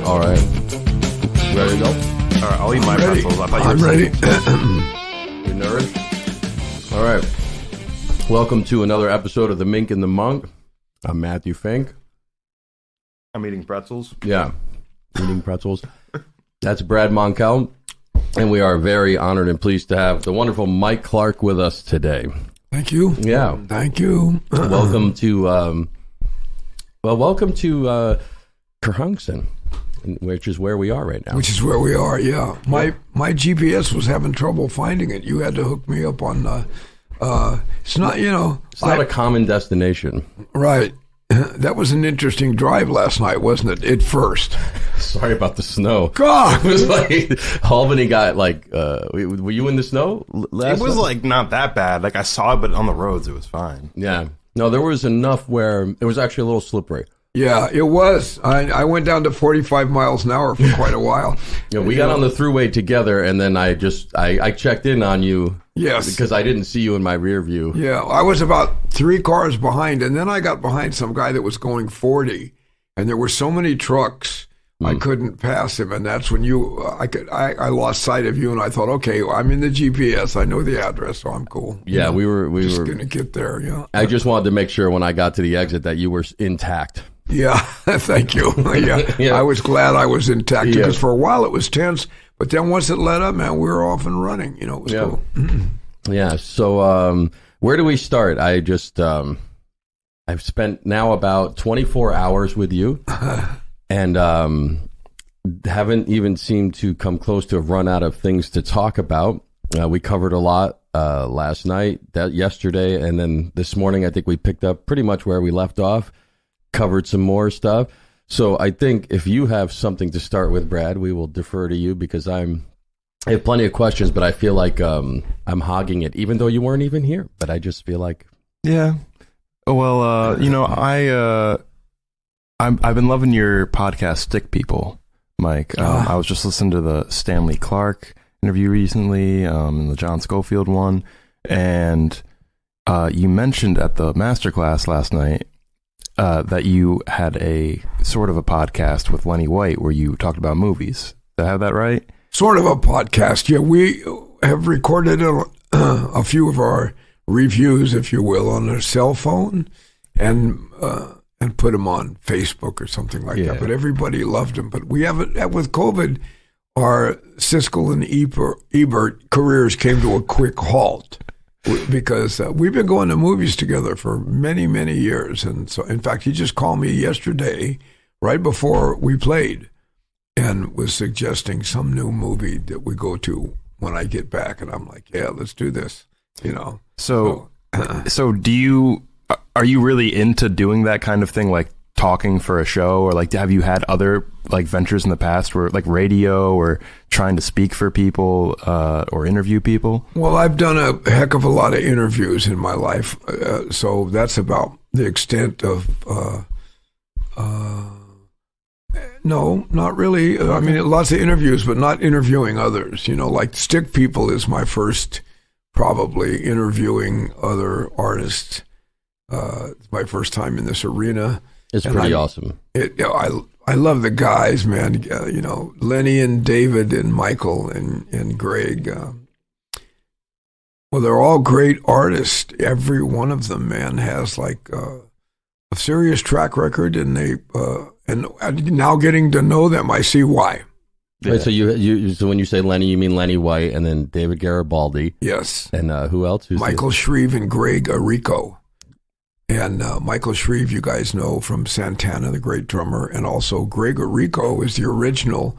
All right. Ready to go? All right, I'll eat my pretzels. I thought you I'm were ready. You nerd? All right. Welcome to another episode of The Mink and the Monk. I'm Matthew Fink. I'm eating pretzels. Yeah, eating pretzels. That's Brad Monkel. And we are very honored and pleased to have the wonderful Mike Clark with us today. Thank you. Yeah. Thank you. Welcome to, Kerhonkson, which is where we are right now. Which is where we are, yeah. My GPS was having trouble finding it. You had to hook me up on, it's not, It's not a common destination. Right. That was an interesting drive last night, wasn't it? At first. Sorry about the snow. God! It was like, Albany got like, were you in the snow last It was night? like not that bad. Like I saw it, but on the roads it was fine. Yeah. No, there was enough where it was actually a little slippery. Yeah, it was. I went down to 45 miles an hour for quite a while. Yeah, we got on the thruway together, and then I checked in on you. Yes. Because I didn't see you in my rear view. Yeah, I was about 3 cars behind, and then I got behind some guy that was going 40, and there were so many trucks, I couldn't pass him, and that's when I lost sight of you, and I thought, okay, I'm in the GPS, I know the address, so I'm cool. Yeah, we were just gonna get there. Yeah, I just wanted to make sure when I got to the exit that you were intact. Yeah, thank you. Yeah. I was glad I was intact because for a while it was tense, but then once it let up, man, we were off and running. It was cool. Yeah. So where do we start? I just I've spent now about 24 hours with you, and haven't even seemed to come close to have run out of things to talk about. We covered a lot last night, yesterday, and then this morning. I think we picked up pretty much where we left off. Covered some more stuff. So I think if you have something to start with, Brad, we will defer to you because I have plenty of questions, but I feel like I'm hogging it, even though you weren't even here. But I just feel like, Yeah. Well, I've been loving your podcast, Stick People, Mike. I was just listening to the Stanley Clark interview recently, and the John Schofield one, and you mentioned at the masterclass last night that you had a sort of a podcast with Lenny White where you talked about movies. Did I have that right? Sort of a podcast. Yeah, we have recorded a few of our reviews, if you will, on a cell phone and put them on Facebook or something like that. But everybody loved them. But we haven't, with COVID, our Siskel and Ebert careers came to a quick halt. Because we've been going to movies together for many, many years. And so, in fact, he just called me yesterday, right before we played, and was suggesting some new movie that we go to when I get back. And I'm like, yeah, let's do this, So are you really into doing that kind of thing, like talking for a show, or like have you had other like ventures in the past where like radio or trying to speak for people or interview people? Well, I've done a heck of a lot of interviews in my life, so that's about the extent of no, not really. I mean, lots of interviews, but not interviewing others. Like Stick People is my first, probably interviewing other artists. It's my first time in this arena. it's pretty awesome. I love the guys, man. Lenny and David and Michael and Greg. Well, they're all great artists. Every one of them, man, has like a serious track record, and and now getting to know them, I see why. Yeah. Wait, so when you say Lenny, you mean Lenny White and then David Garibaldi. Yes. And who else? Michael Shreve and Greg Arrico. And Michael Shreve, you guys know from Santana, the great drummer, and also Greg Arrico is the original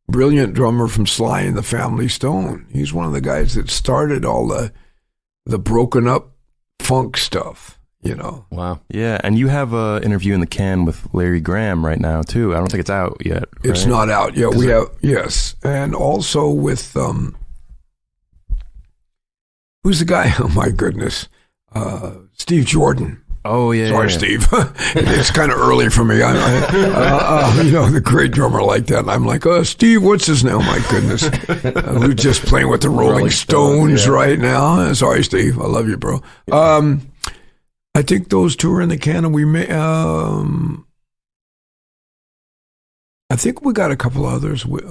brilliant drummer from Sly and the Family Stone. He's one of the guys that started all the broken up funk stuff, Wow. Yeah, and you have an interview in the can with Larry Graham right now too. I don't think it's out yet. Right? It's not out yet. We have, yes, and also with who's the guy? Oh my goodness, Steve Jordan. Oh, yeah. Sorry, yeah. Steve. It's kind of early for me. The great drummer like that. And I'm like, Steve, what's his name? Oh, my goodness. We're just playing with the Rolling Stones right now. Sorry, Steve. I love you, bro. I think those two are in the can, and we may. I think we got a couple others, but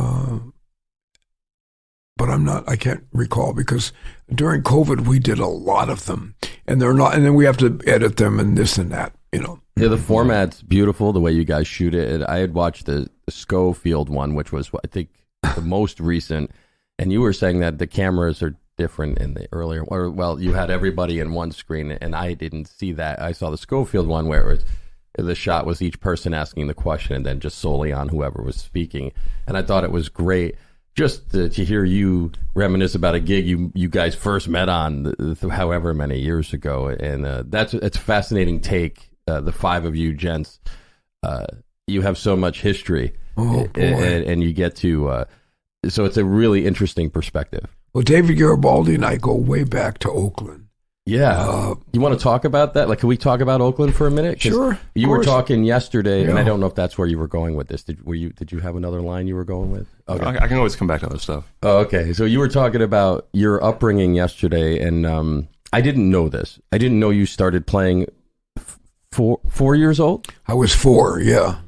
I can't recall because during COVID we did a lot of them, and they're not, and then we have to edit them and this and that, Yeah, the format's beautiful, the way you guys shoot it. And I had watched the Schofield one, which was, I think, the most recent, and you were saying that the cameras are different in the earlier, or well, you had everybody in one screen, and I didn't see that. I saw the Schofield one where the shot was each person asking the question and then just solely on whoever was speaking, and I thought it was great. Just to hear you reminisce about a gig you guys first met on however many years ago, and it's a fascinating take. The five of you gents, you have so much history, and you get to. So it's a really interesting perspective. Well, David Garibaldi and I go way back to Oakland. Yeah, you want to talk about that? Like, can we talk about Oakland for a minute? Sure. You were talking yesterday, and I don't know if that's where you were going with this. Did you have another line you were going with? Okay. I can always come back to other stuff. Oh, okay. So you were talking about your upbringing yesterday, and I didn't know this. I didn't know you started playing 4 years old. I was 4, yeah.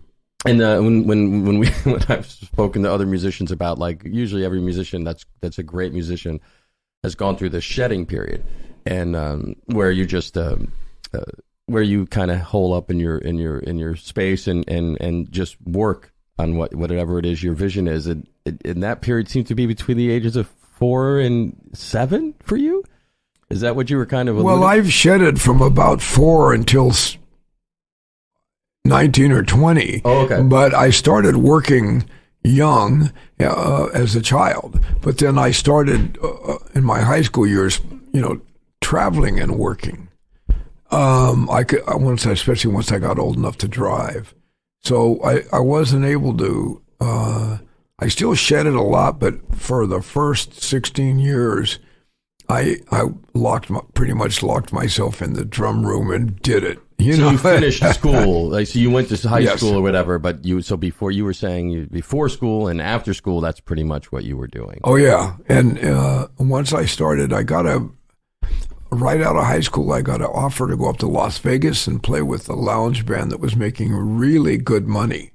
And when I've spoken to other musicians about, like, usually every musician that's a great musician has gone through this shedding period, and where you just where you kind of hole up in your space and just work on whatever it is your vision is. And that period seemed to be between the ages of 4 and 7 for you. Is that what you were kind of alluding? Well, I've shedded from about 4 until 19 or 20. Oh, okay. But I started working young as a child. But then I started in my high school years, traveling and working. Especially once I got old enough to drive. So I wasn't able to. I still shedded a lot, but for the first 16 years, I pretty much locked myself in the drum room and did it. So you finished school, so you went to high Yes. school or whatever. But before you were saying before school and after school, that's pretty much what you were doing. Oh yeah, and once I started, right out of high school, I got an offer to go up to Las Vegas and play with a lounge band that was making really good money.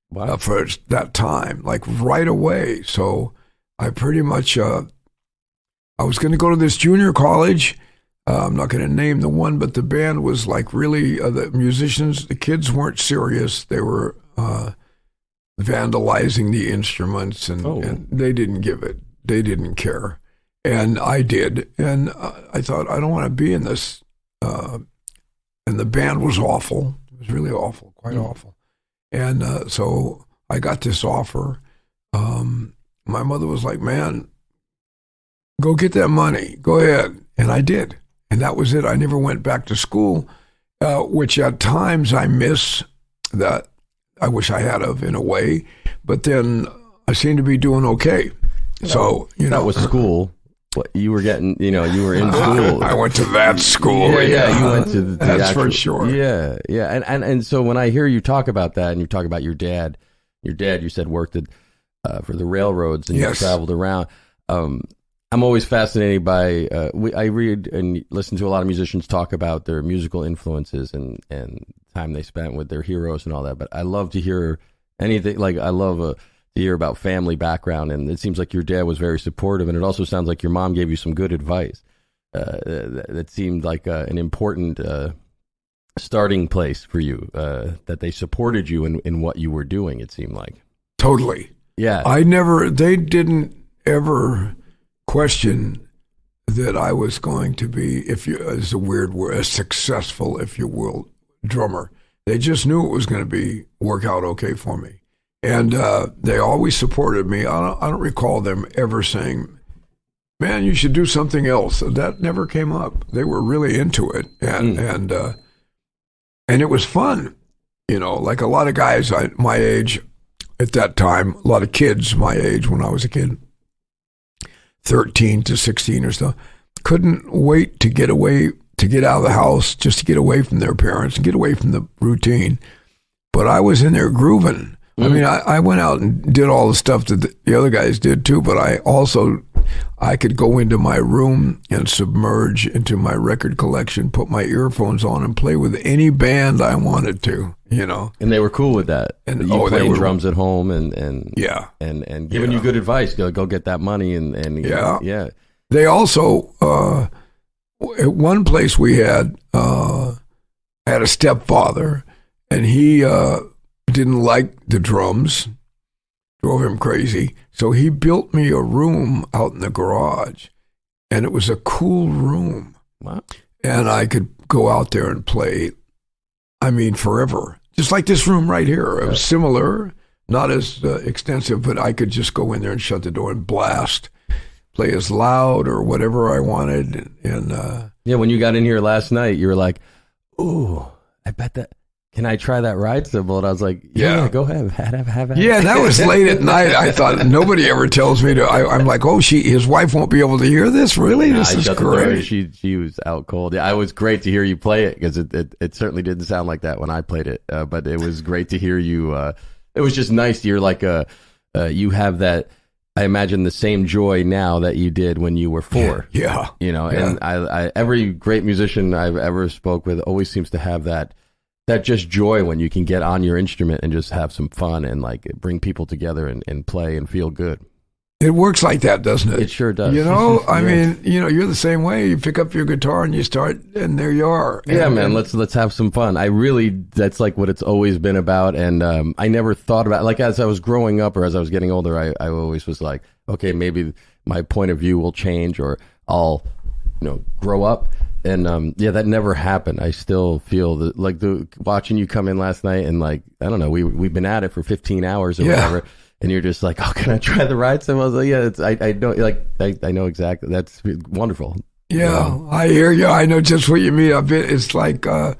Wow. For that time, like right away. So I pretty much, I was going to go to this junior college. I'm not going to name the one, but the band was like really, the musicians, the kids weren't serious. They were vandalizing the instruments, and they didn't give it. They didn't care. And I did. And I thought, I don't want to be in this. And the band was awful. It was really awful, quite awful. And so I got this offer. My mother was like, man, go get that money. Go ahead. And I did. And that was it. I never went back to school, which at times I miss that. I wish I had of in a way. But then I seem to be doing okay. So, that was school. What you were getting, you were in school. I went to that school. Yeah, you went to that's for sure. Yeah. And so when I hear you talk about that, and you talk about your dad, you said worked for the railroads and Yes. you traveled around. I'm always fascinated by, I read and listen to a lot of musicians talk about their musical influences and time they spent with their heroes and all that. But I love to hear anything, like I love to hear about family background. And it seems like your dad was very supportive. And it also sounds like your mom gave you some good advice. That seemed like an important starting place for you, that they supported you in what you were doing, it seemed like. Totally. Yeah. They didn't ever question that I was going to be, it's a weird word, a successful, if you will, drummer. They just knew it was going to work out okay for me. And they always supported me. I don't recall them ever saying, man, you should do something else. That never came up. They were really into it. And it was fun. Like a lot of guys my age at that time, a lot of kids my age when I was a kid, 13 to 16 or so, couldn't wait to get away, to get out of the house, just to get away from their parents and get away from the routine. But I was in there grooving. I mean, I went out and did all the stuff that the other guys did too, but I could go into my room and submerge into my record collection, put my earphones on and play with any band I wanted to, you know. And they were cool with that. And you they playing were, drums at home and yeah, and giving you good advice. Go get that money and yeah. They also at one place we had a stepfather, and he didn't like the drums, drove him crazy. So he built me a room out in the garage, and it was a cool room. Wow. And I could go out there and play, I mean, forever. Just like this room right here. It was similar, not as extensive, but I could just go in there and shut the door and blast, play as loud or whatever I wanted. And yeah, when you got in here last night, you were like, ooh, I bet that. Can I try that ride cymbal? And I was like, yeah, go ahead. Have it. Yeah, that was late at night. I thought, nobody ever tells me to. I'm like, oh, his wife won't be able to hear this? Really? This is great. She was out cold. Yeah, it was great to hear you play it, because it certainly didn't sound like that when I played it. But it was great to hear you. It was just nice. You're like you have that, I imagine, the same joy now that you did when you were 4. Yeah. You know, and I every great musician I've ever spoke with always seems to have that just joy when you can get on your instrument and just have some fun and like bring people together and play and feel good. It works like that, doesn't it? It sure does. You know, I mean, you know, you're the same way. You pick up your guitar and you start, and there you are. Yeah, man, let's have some fun. That's like what it's always been about. And I never thought about, like, as I was growing up or as I was getting older, I always was like, okay, maybe my point of view will change, or I'll, grow up. And that never happened. I still feel that, like, watching you come in last night, and like, I don't know, we've been at it for 15 hours or whatever, and you're just like, oh, can I try the ride? So I was like, yeah, I know, like, I know exactly. That's wonderful. Yeah, I hear you. I know just what you mean. It's like that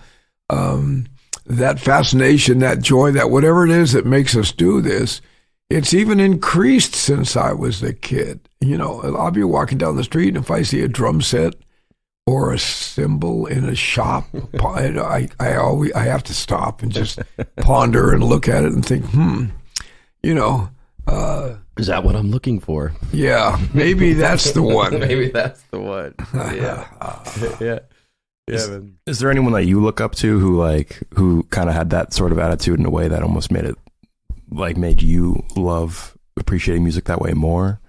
fascination, that joy, that whatever it is that makes us do this. It's even increased since I was a kid. I'll be walking down the street, and if I see a drum set or a cymbal in a shop, I have to stop and just ponder and look at it and think, is that what I'm looking for? Yeah, maybe that's the one. Maybe that's the one. Yeah. Yeah. Is there anyone that you look up to who kind of had that sort of attitude in a way that almost made you love appreciating music that way more?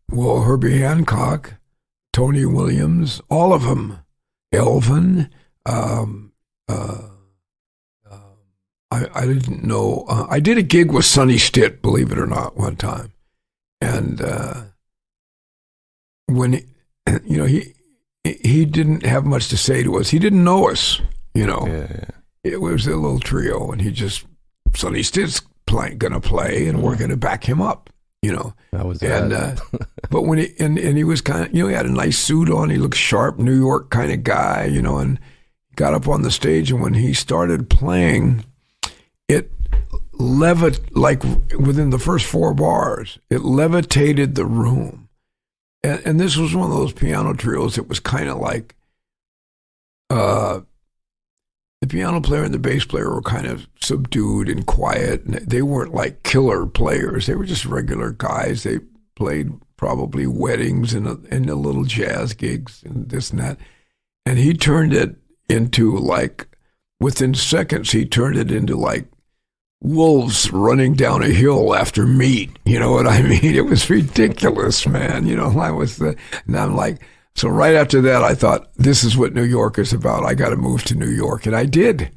Well, Herbie Hancock, Tony Williams, all of them. Elvin. I didn't know. I did a gig with Sonny Stitt, believe it or not, one time. And when he didn't have much to say to us. He didn't know us, Yeah. It was a little trio, and Sonny Stitt's going to play, and we're going to back him up. That was but when he was kind of, he had a nice suit on, he looked sharp, New York kind of guy, and he got up on the stage, and when he started playing, it like within the first 4 bars, it levitated the room. And this was one of those piano trios that was kind of like, the piano player and the bass player were kind of subdued and quiet. And they weren't like killer players. They were just regular guys. They played probably weddings and the little jazz gigs and this and that. And he turned it into within seconds, he turned it into like wolves running down a hill after meat. You know what I mean? It was ridiculous, man. And I'm like, so right after that, I thought, this is what New York is about. I got to move to New York. And I did.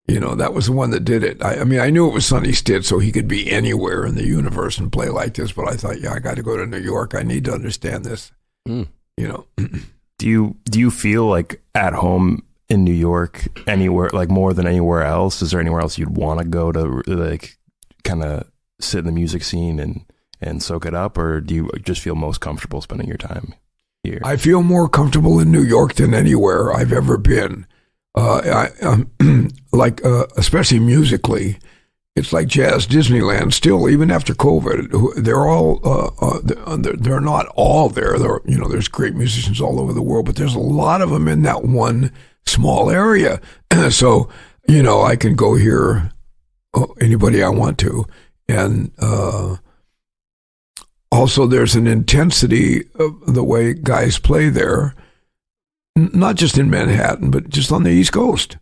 That was the one that did it. I mean, I knew it was Sonny Stitt, so he could be anywhere in the universe and play like this. But I thought, I got to go to New York. I need to understand this. Do you feel like at home in New York anywhere, like more than anywhere else? Is there anywhere else you'd want to go to, like, kind of sit in the music scene and soak it up? Or do you just feel most comfortable spending your time here? I feel more comfortable in New York than anywhere I've ever been. Especially musically, it's like jazz Disneyland still, even after COVID. They're all, they're not all there. There's great musicians all over the world, but there's a lot of them in that one small area. So, I can go hear anybody I want to. And, also, there's an intensity of the way guys play there, not just in Manhattan, but just on the East Coast.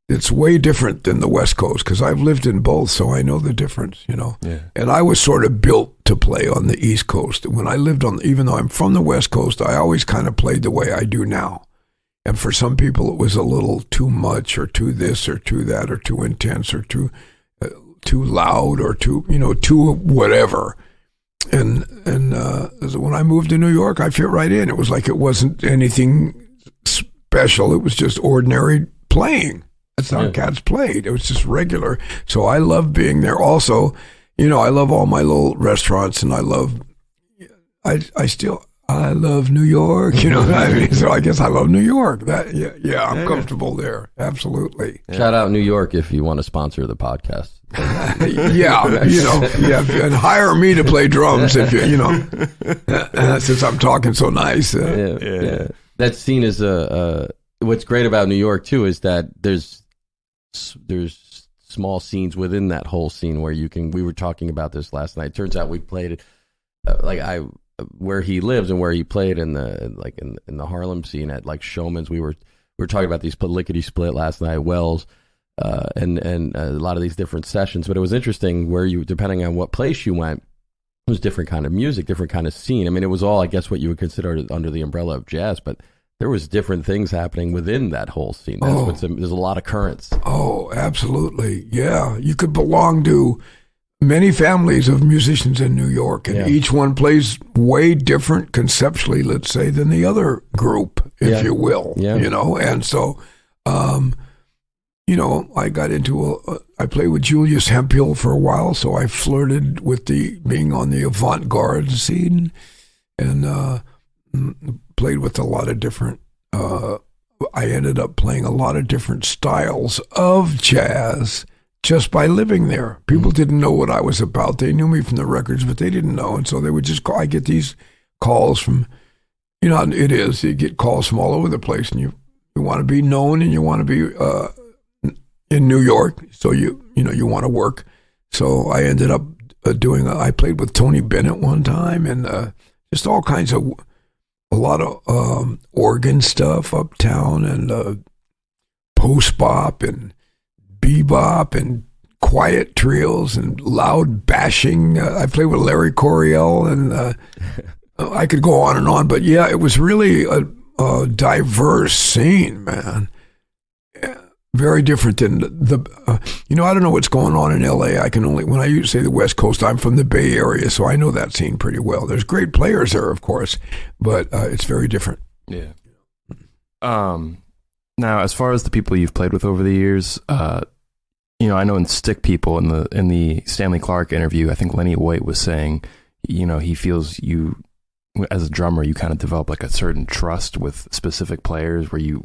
it's way different than the West Coast because I've lived in both, so I know the difference, you know. Yeah. And I was sort of built to play on the East Coast. When I lived even though I'm from the West Coast, I always kind of played the way I do now. And for some people, it was a little too much, or too this, or too that, or too intense, or too loud, or too whatever. And when I moved to New York, I fit right in. It was like it wasn't anything special. It was just ordinary playing. That's how cats played. It was just regular. So I love being there. Also, you know, I love all my little restaurants, and I love New York, you know what I mean? So I guess I love New York. I'm comfortable there. Absolutely. Shout out New York if you want to sponsor the podcast. And hire me to play drums if you know, since I'm talking so nice. Yeah. That scene is what's great about New York too is that there's small scenes within that whole scene where we were talking about this last night. Turns out we played it where he lives and where he played in the Harlem scene at like Showman's. We were talking about these lickety split last night, Wells, and a lot of these different sessions. But it was interesting where depending on what place you went, it was different kind of music, different kind of scene. I mean, it was all, I guess, what you would consider under the umbrella of jazz, but there was different things happening within that whole scene. There's a lot of currents. Oh, absolutely. Yeah. You could belong to many families of musicians in New York, and each one plays way different conceptually, let's say, than the other group, if you will, you know? And so, you know, I got I played with Julius Hemphill for a while, so I flirted with being on the avant-garde scene, and played with a lot of different, I ended up playing a lot of different styles of jazz just by living there. People didn't know what I was about. They knew me from the records, but they didn't know. And so they would just call. I get these calls from, you know, you get calls from all over the place, and you want to be known, and you want to be in New York. So you want to work. So I ended up I played with Tony Bennett one time, and just all kinds of, a lot of organ stuff uptown, and post-bop, and bebop, and quiet trios, and loud bashing. I played with Larry Coryell, and I could go on and on. But yeah, it was really a diverse scene, man. Very different than I don't know what's going on in L.A. When I say the West Coast, I'm from the Bay Area, so I know that scene pretty well. There's great players there, of course, but it's very different. Yeah. Now, as far as the people you've played with over the years, I know in Stick People, in the Stanley Clarke interview, I think Lenny White was saying, he feels you, as a drummer, you kind of develop like a certain trust with specific players where you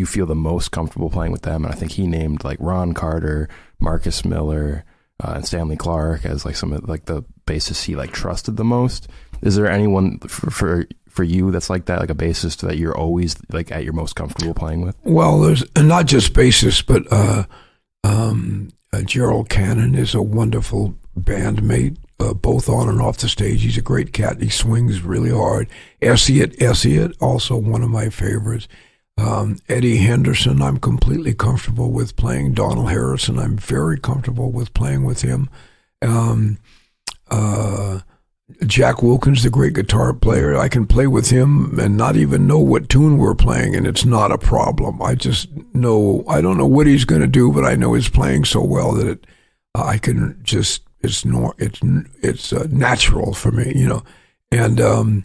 feel the most comfortable playing with them. And I think he named like Ron Carter, Marcus Miller, and Stanley Clarke as like some of like the bassists he like trusted the most. Is there anyone for you that's like that, like a bassist that you're always like at your most comfortable playing with? Well, there's not just bassists, but Gerald Cannon is a wonderful bandmate, both on and off the stage. He's a great cat. He swings really hard. Essiet, also one of my favorites. Eddie Henderson, I'm completely comfortable with playing. Donald Harrison, I'm very comfortable with playing with him. Jack Wilkins, the great guitar player, I can play with him and not even know what tune we're playing, and it's not a problem. I just know, I don't know what he's going to do, but I know he's playing so well that I can just, it's natural for me, And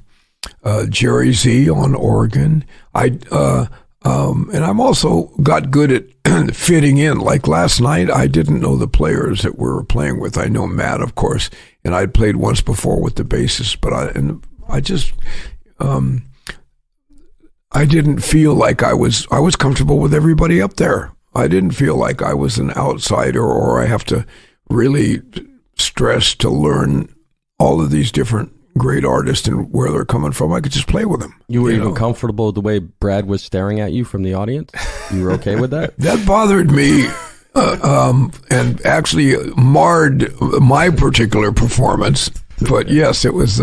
Jerry Z on organ. And I'm also got good at fitting in. Like last night, I didn't know the players that we were playing with. I know Matt, of course, and I'd played once before with the bassist, but I didn't feel like I was comfortable with everybody up there. I didn't feel like I was an outsider, or I have to really stress to learn all of these different great artists and where they're coming from. I could just play with them. You were even comfortable with the way Brad was staring at you from the audience? You were okay with that? That bothered me, and actually marred my particular performance. But yes, it was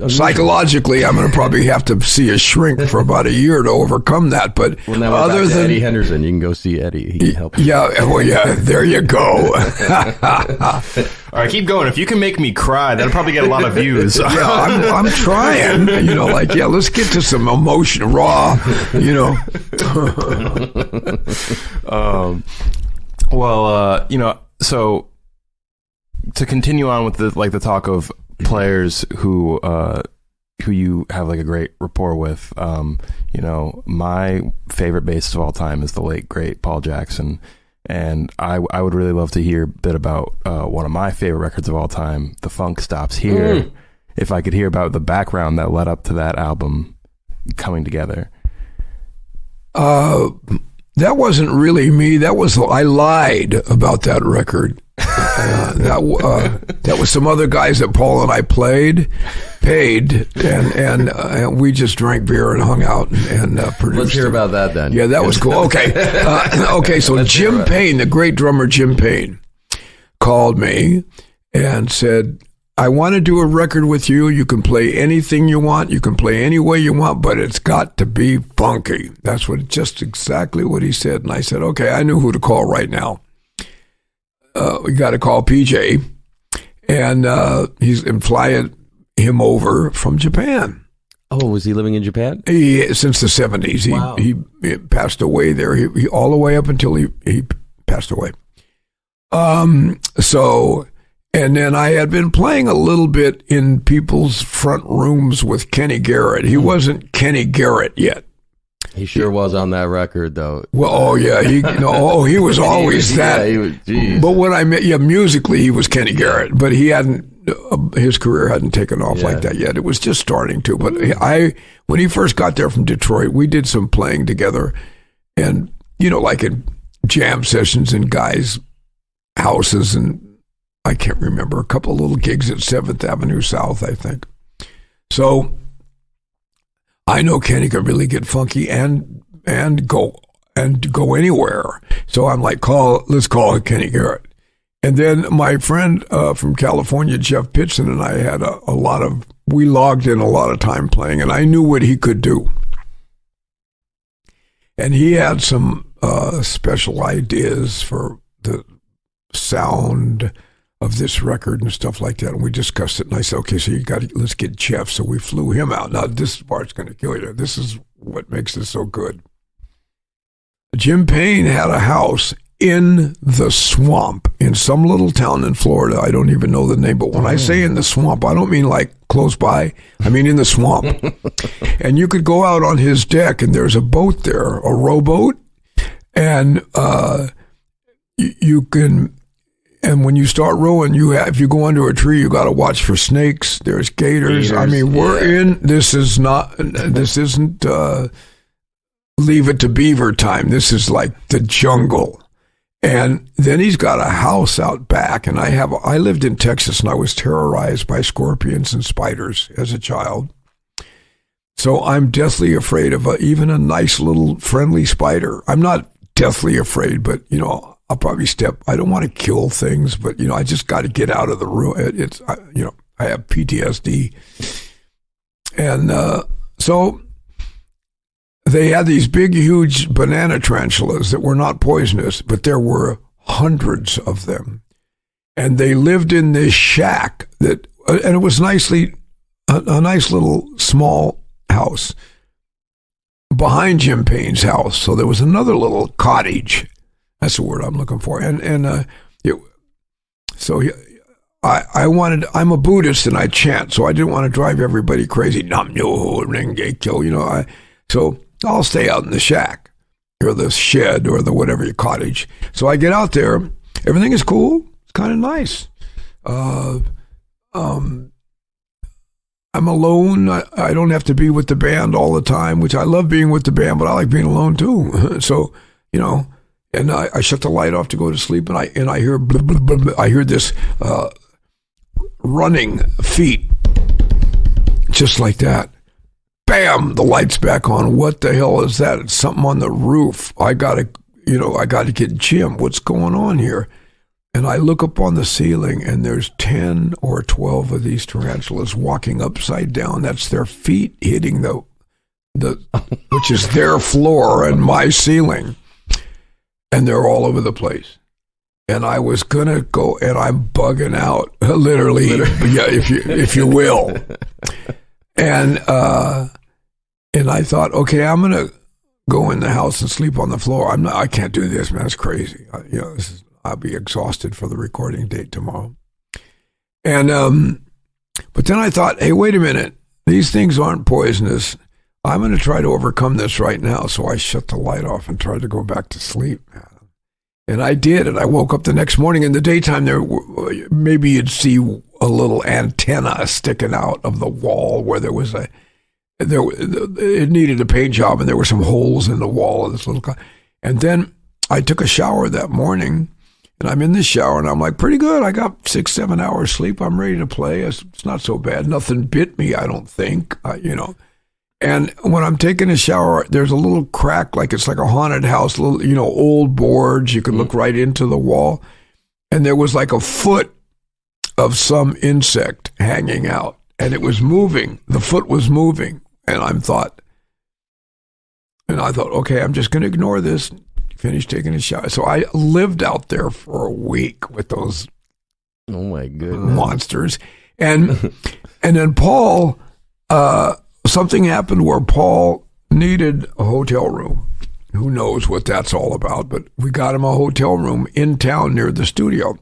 psychologically. I'm going to probably have to see a shrink for about a year to overcome that. But well, now other than Eddie Henderson, you can go see Eddie. He can help you. Yeah, well, yeah. There you go. All right, keep going. If you can make me cry, that'll probably get a lot of views. Yeah, I'm trying. Let's get to some emotion, raw. So to continue on with the talk of players who you have like a great rapport with, my favorite bassist of all time is the late great Paul Jackson, and I would really love to hear a bit about one of my favorite records of all time, The Funk Stops Here. If I could hear about the background that led up to that album coming together. That wasn't really me. I lied about that record. That was some other guys that Paul and I paid, and we just drank beer and hung out and produced. Let's hear about that then. Yeah, that was cool. Okay, so Jim Payne, the great drummer Jim Payne, called me and said, I want to do a record with you. You can play anything you want. You can play any way you want, but it's got to be funky. That's just exactly what he said. And I said, okay, I knew who to call right now. We got to call PJ, and fly him over from Japan. Oh, was he living in Japan? Since the 70s. Wow. He passed away there. He all the way up until he passed away. And then I had been playing a little bit in people's front rooms with Kenny Garrett. He wasn't Kenny Garrett yet. He sure was on that record, though. Well, he was always that. But when I met, musically he was Kenny Garrett, but he hadn't. His career hadn't taken off like that yet. It was just starting to. But when he first got there from Detroit, we did some playing together, and like in jam sessions in guys' houses, and I can't remember, a couple of little gigs at 7th Avenue South, I think. So I know Kenny can really get funky and go anywhere. So I'm like, let's call Kenny Garrett. And then my friend from California, Jeff Pitson, and I had we logged in a lot of time playing, and I knew what he could do. And he had some special ideas for the sound of this record and stuff like that, and we discussed it, and I said, okay, so let's get Jeff. So we flew him out. Now, this part's going to kill you. This is what makes this so good. Jim Payne had a house in the swamp in some little town in Florida. I don't even know the name, but when I say in the swamp, I don't mean like close by. I mean in the swamp. And you could go out on his deck, and there's a boat there, a rowboat, and you can... And when you start rowing, if you go under a tree, you got to watch for snakes. There's gators. I mean, this isn't Leave It to Beaver time. This is like the jungle. And then he's got a house out back. And I lived in Texas, and I was terrorized by scorpions and spiders as a child. So I'm deathly afraid of even a nice little friendly spider. I'm not deathly afraid, but I'll probably I don't want to kill things, but, I just got to get out of the room. I have PTSD. And so they had these big, huge banana tarantulas that were not poisonous, but there were hundreds of them. And they lived in this shack and it was a nice little small house behind Jim Payne's house. So there was another little cottage. That's the word I'm looking for. I'm a Buddhist and I chant, so I didn't want to drive everybody crazy. Nam myoho renge kyo, So I'll stay out in the shack or the shed or the whatever cottage. So I get out there. Everything is cool. It's kind of nice. I'm alone. I don't have to be with the band all the time, which I love being with the band, but I like being alone too. So, and I shut the light off to go to sleep, and I hear blah, blah, blah, blah. I hear this running feet, just like that. Bam! The light's back on. What the hell is that? It's something on the roof. I gotta get Jim. What's going on here? And I look up on the ceiling, and there's 10 or 12 of these tarantulas walking upside down. That's their feet hitting the which is their floor and my ceiling. And they're all over the place. And I was gonna go, and I'm bugging out, literally. Yeah, if you will. And I thought, okay, I'm gonna go in the house and sleep on the floor. I can't do this, man. It's crazy. I'll be exhausted for the recording date tomorrow. And but then I thought, hey, wait a minute. These things aren't poisonous. I'm going to try to overcome this right now. So I shut the light off and tried to go back to sleep. And I did. And I woke up the next morning. In the daytime, maybe you'd see a little antenna sticking out of the wall where there was it needed a paint job, and there were some holes in the wall of this little. And then I took a shower that morning. And I'm in the shower, and I'm like, pretty good. I got 6-7 hours sleep. I'm ready to play. It's not so bad. Nothing bit me, I don't think, And when I'm taking a shower, there's a little crack, like it's like a haunted house, little, old boards. You can look right into the wall. And there was like a foot of some insect hanging out, and it was moving. The foot was moving. And I thought, okay, I'm just going to ignore this. Finished taking a shower. So I lived out there for a week with those monsters. And then Paul, something happened where Paul needed a hotel room. Who knows what that's all about, but we got him a hotel room in town near the studio.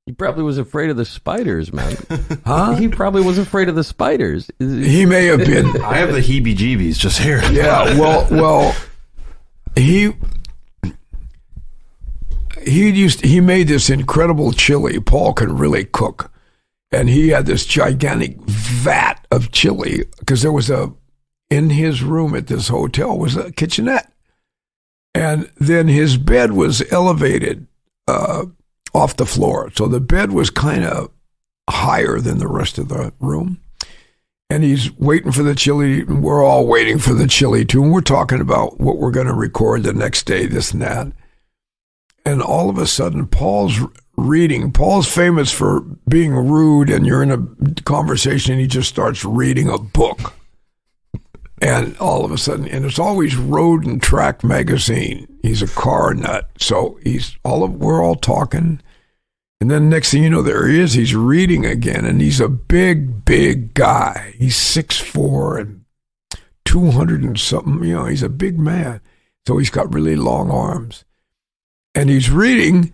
He probably was afraid of the spiders, man. Huh? He probably was afraid of the spiders. He may have been. I have the heebie-jeebies just here. Yeah, well, he made this incredible chili. Paul could really cook. And he had this gigantic vat of chili because there was in his room at this hotel was a kitchenette. And then his bed was elevated off the floor. So the bed was kind of higher than the rest of the room. And he's waiting for the chili. And we're all waiting for the chili too. And we're talking about what we're going to record the next day, this and that. And all of a sudden, Paul's reading. Paul's famous for being rude, and you're in a conversation, and he just starts reading a book. And all of a sudden, and it's always Road and Track magazine. He's a car nut, so we're all talking. And then next thing you know, there he is. He's reading again, and he's a big, big guy. He's 6'4" and 200 and something. He's a big man. So he's got really long arms. And he's reading,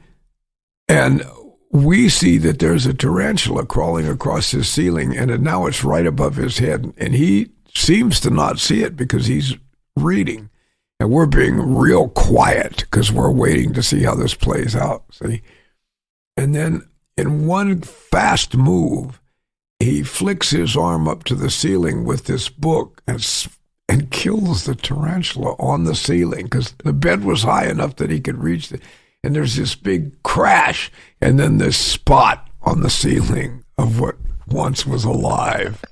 and we see that there's a tarantula crawling across his ceiling, and now it's right above his head. And he seems to not see it because he's reading. And we're being real quiet because we're waiting to see how this plays out. See? And then in one fast move, he flicks his arm up to the ceiling with this book and kills the tarantula on the ceiling because the bed was high enough that he could reach it. And there's this big crash, and then this spot on the ceiling of what once was alive.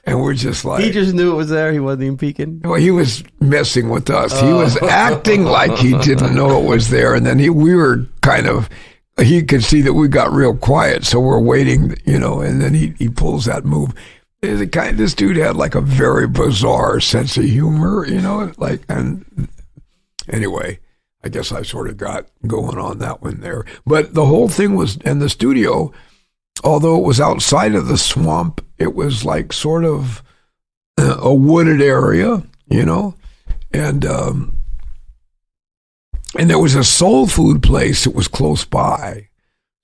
And we're just like... He just knew it was there. He wasn't even peeking. Well, he was messing with us. He was acting like he didn't know it was there. And then we were kind of... He could see that we got real quiet, so we're waiting, and then he pulls that move. This dude had like a very bizarre sense of humor, and anyway, I guess I sort of got going on that one there. But the whole thing was, and the studio, although it was outside of the swamp, it was like sort of a wooded area, and there was a soul food place that was close by.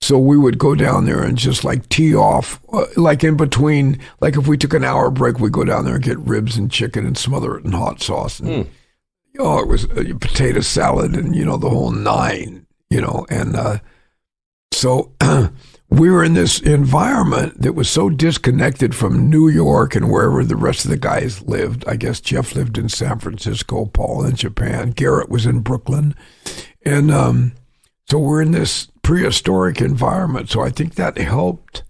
So we would go down there and just like tee off, like in between, like if we took an hour break, we'd go down there and get ribs and chicken and smother it in hot sauce. And, it was potato salad and, the whole nine, and so we were in this environment that was so disconnected from New York and wherever the rest of the guys lived. I guess Jeff lived in San Francisco, Paul in Japan, Garrett was in Brooklyn. And so we're in this prehistoric environment. So I think that helped.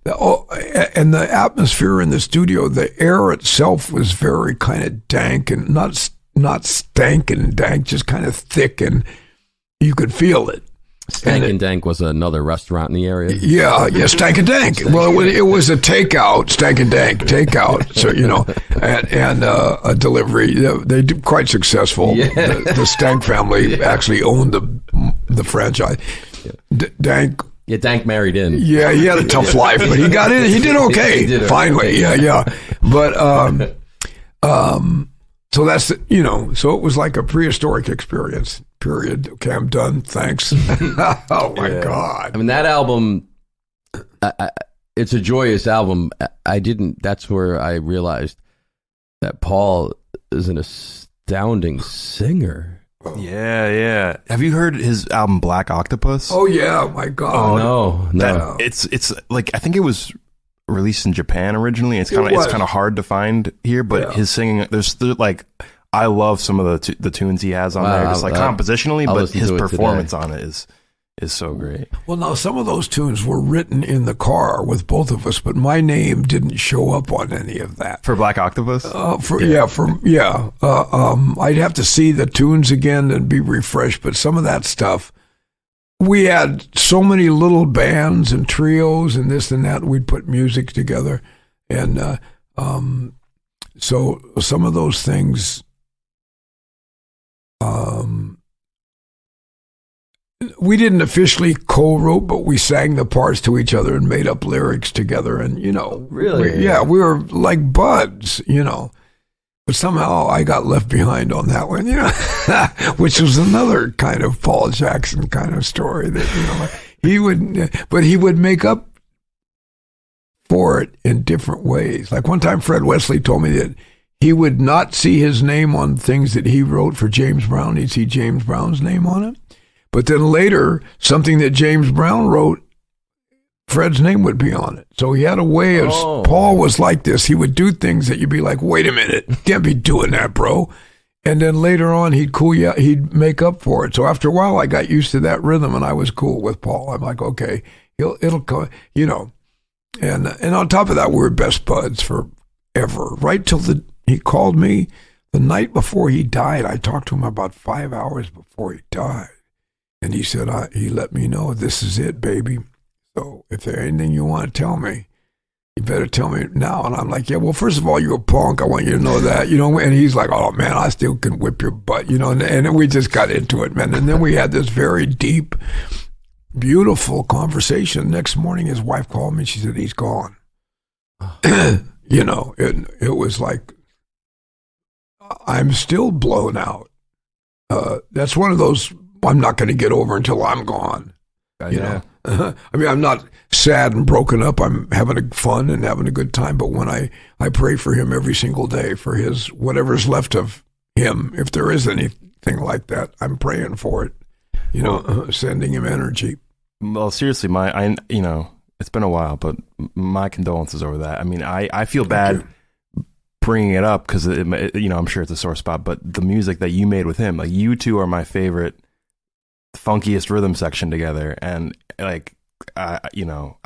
And the atmosphere in the studio, the air itself was very kind of dank and not stank and dank, just kind of thick, and you could feel it. Stank and Dank was another restaurant in the area. Yeah, Stank and Dank. Well, it was a takeout, Stank and Dank takeout. So and a delivery. They did quite successful. Yeah. The Stank family actually owned the franchise. Dank. Yeah, Dank married in. Yeah, he had a tough life, but he got in. He did okay. He did okay. Finally. Yeah. But so that's so it was like a prehistoric experience. Period. Okay, I'm done. Thanks. Oh my God. I mean, that album, it's a joyous album. That's where I realized that Paul is an astounding singer. Yeah. Have you heard his album Black Octopus? Oh yeah, my God. Oh no. It's like, I think it was released in Japan originally. It's kind of hard to find here, but his singing, there's like, I love some of the tunes he has on there, just like compositionally, but his performance on it is so great. Well, now some of those tunes were written in the car with both of us, but my name didn't show up on any of that. For Black Octopus? I'd have to see the tunes again and be refreshed, but some of that stuff, we had so many little bands and trios and this and that, we'd put music together. And so some of those things, we didn't officially co-wrote, but we sang the parts to each other and made up lyrics together. And, really? We were like buds, But somehow I got left behind on that one, which was another kind of Paul Jackson kind of story that, he would make up for it in different ways. Like one time Fred Wesley told me that he would not see his name on things that he wrote for James Brown. He'd see James Brown's name on it. But then later, something that James Brown wrote, Fred's name would be on it. So he had a way of, Paul was like this. He would do things that you'd be like, wait a minute, you can't be doing that, bro. And then later on, he'd make up for it. So after a while, I got used to that rhythm and I was cool with Paul. I'm like, okay, it'll come, And on top of that, we were best buds forever, right till he called me the night before he died. I talked to him about 5 hours before he died. And he said, he let me know, this is it, baby. So if there's anything you want to tell me, you better tell me now. And I'm like, yeah, well, first of all, you're a punk. I want you to know that, And he's like, oh, man, I still can whip your butt, And then we just got into it, man. And then we had this very deep, beautiful conversation. Next morning, his wife called me. She said, he's gone. It was like, I'm still blown out. That's one of those I'm not going to get over until I'm gone. You know? I mean, I'm not sad and broken up. I'm having fun and having a good time. But when I pray for him every single day for his whatever's left of him, if there is anything like that, I'm praying for it. Sending him energy. Well, seriously, it's been a while, but my condolences over that. I mean, I feel bad bringing it up because I'm sure it's a sore spot. But the music that you made with him, like you two are my favorite, funkiest rhythm section together, and like I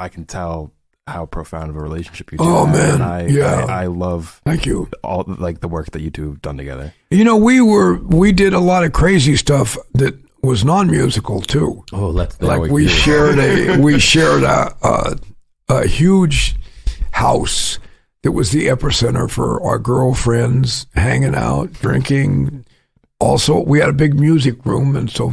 can tell how profound of a relationship you two have. Man, I love. Thank you. All like the work that you two have done together. We did a lot of crazy stuff that was non-musical too. Oh, we shared a huge house that was the epicenter for our girlfriends hanging out, drinking. Also, we had a big music room, and so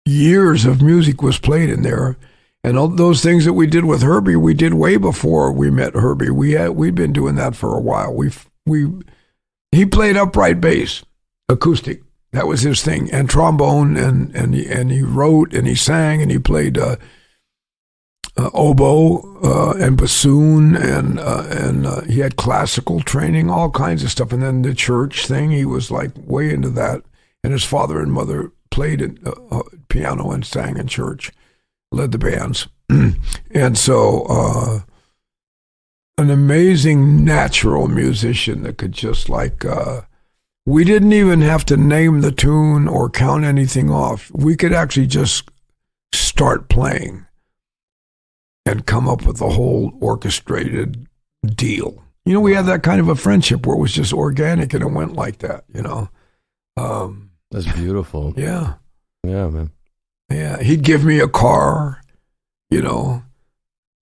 years of music was played in there. And all those things that we did with Herbie, we did way before we met Herbie. We'd been doing that for a while. He played upright bass, acoustic. That was his thing, and trombone, and he wrote and he sang and he played oboe and bassoon, and he had classical training, all kinds of stuff. And then the church thing, he was like way into that. And his father and mother played piano and sang in church, led the bands. And so an amazing natural musician that could just we didn't even have to name the tune or count anything off. We could actually just start playing and come up with a whole orchestrated deal. We had that kind of a friendship where it was just organic and it went like that, That's beautiful. Yeah. Yeah, man. Yeah, he'd give me a car, you know.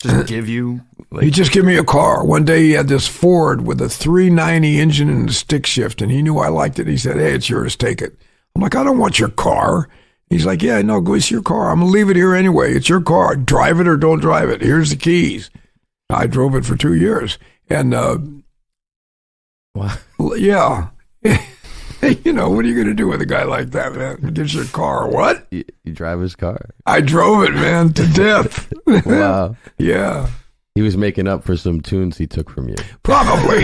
Just give you? He'd just give me a car. One day he had this Ford with a 390 engine and a stick shift, and he knew I liked it. He said, hey, it's yours, take it. I'm like, I don't want your car. He's like, yeah, no, it's your car. I'm going to leave it here anyway. It's your car. Drive it or don't drive it. Here's the keys. I drove it for 2 years. And, Wow. yeah. You know, what are you going to do with a guy like that, man? He gives your car. What? You drive his car. I drove it, man, to death. Wow. Yeah. He was making up for some tunes he took from you. Probably.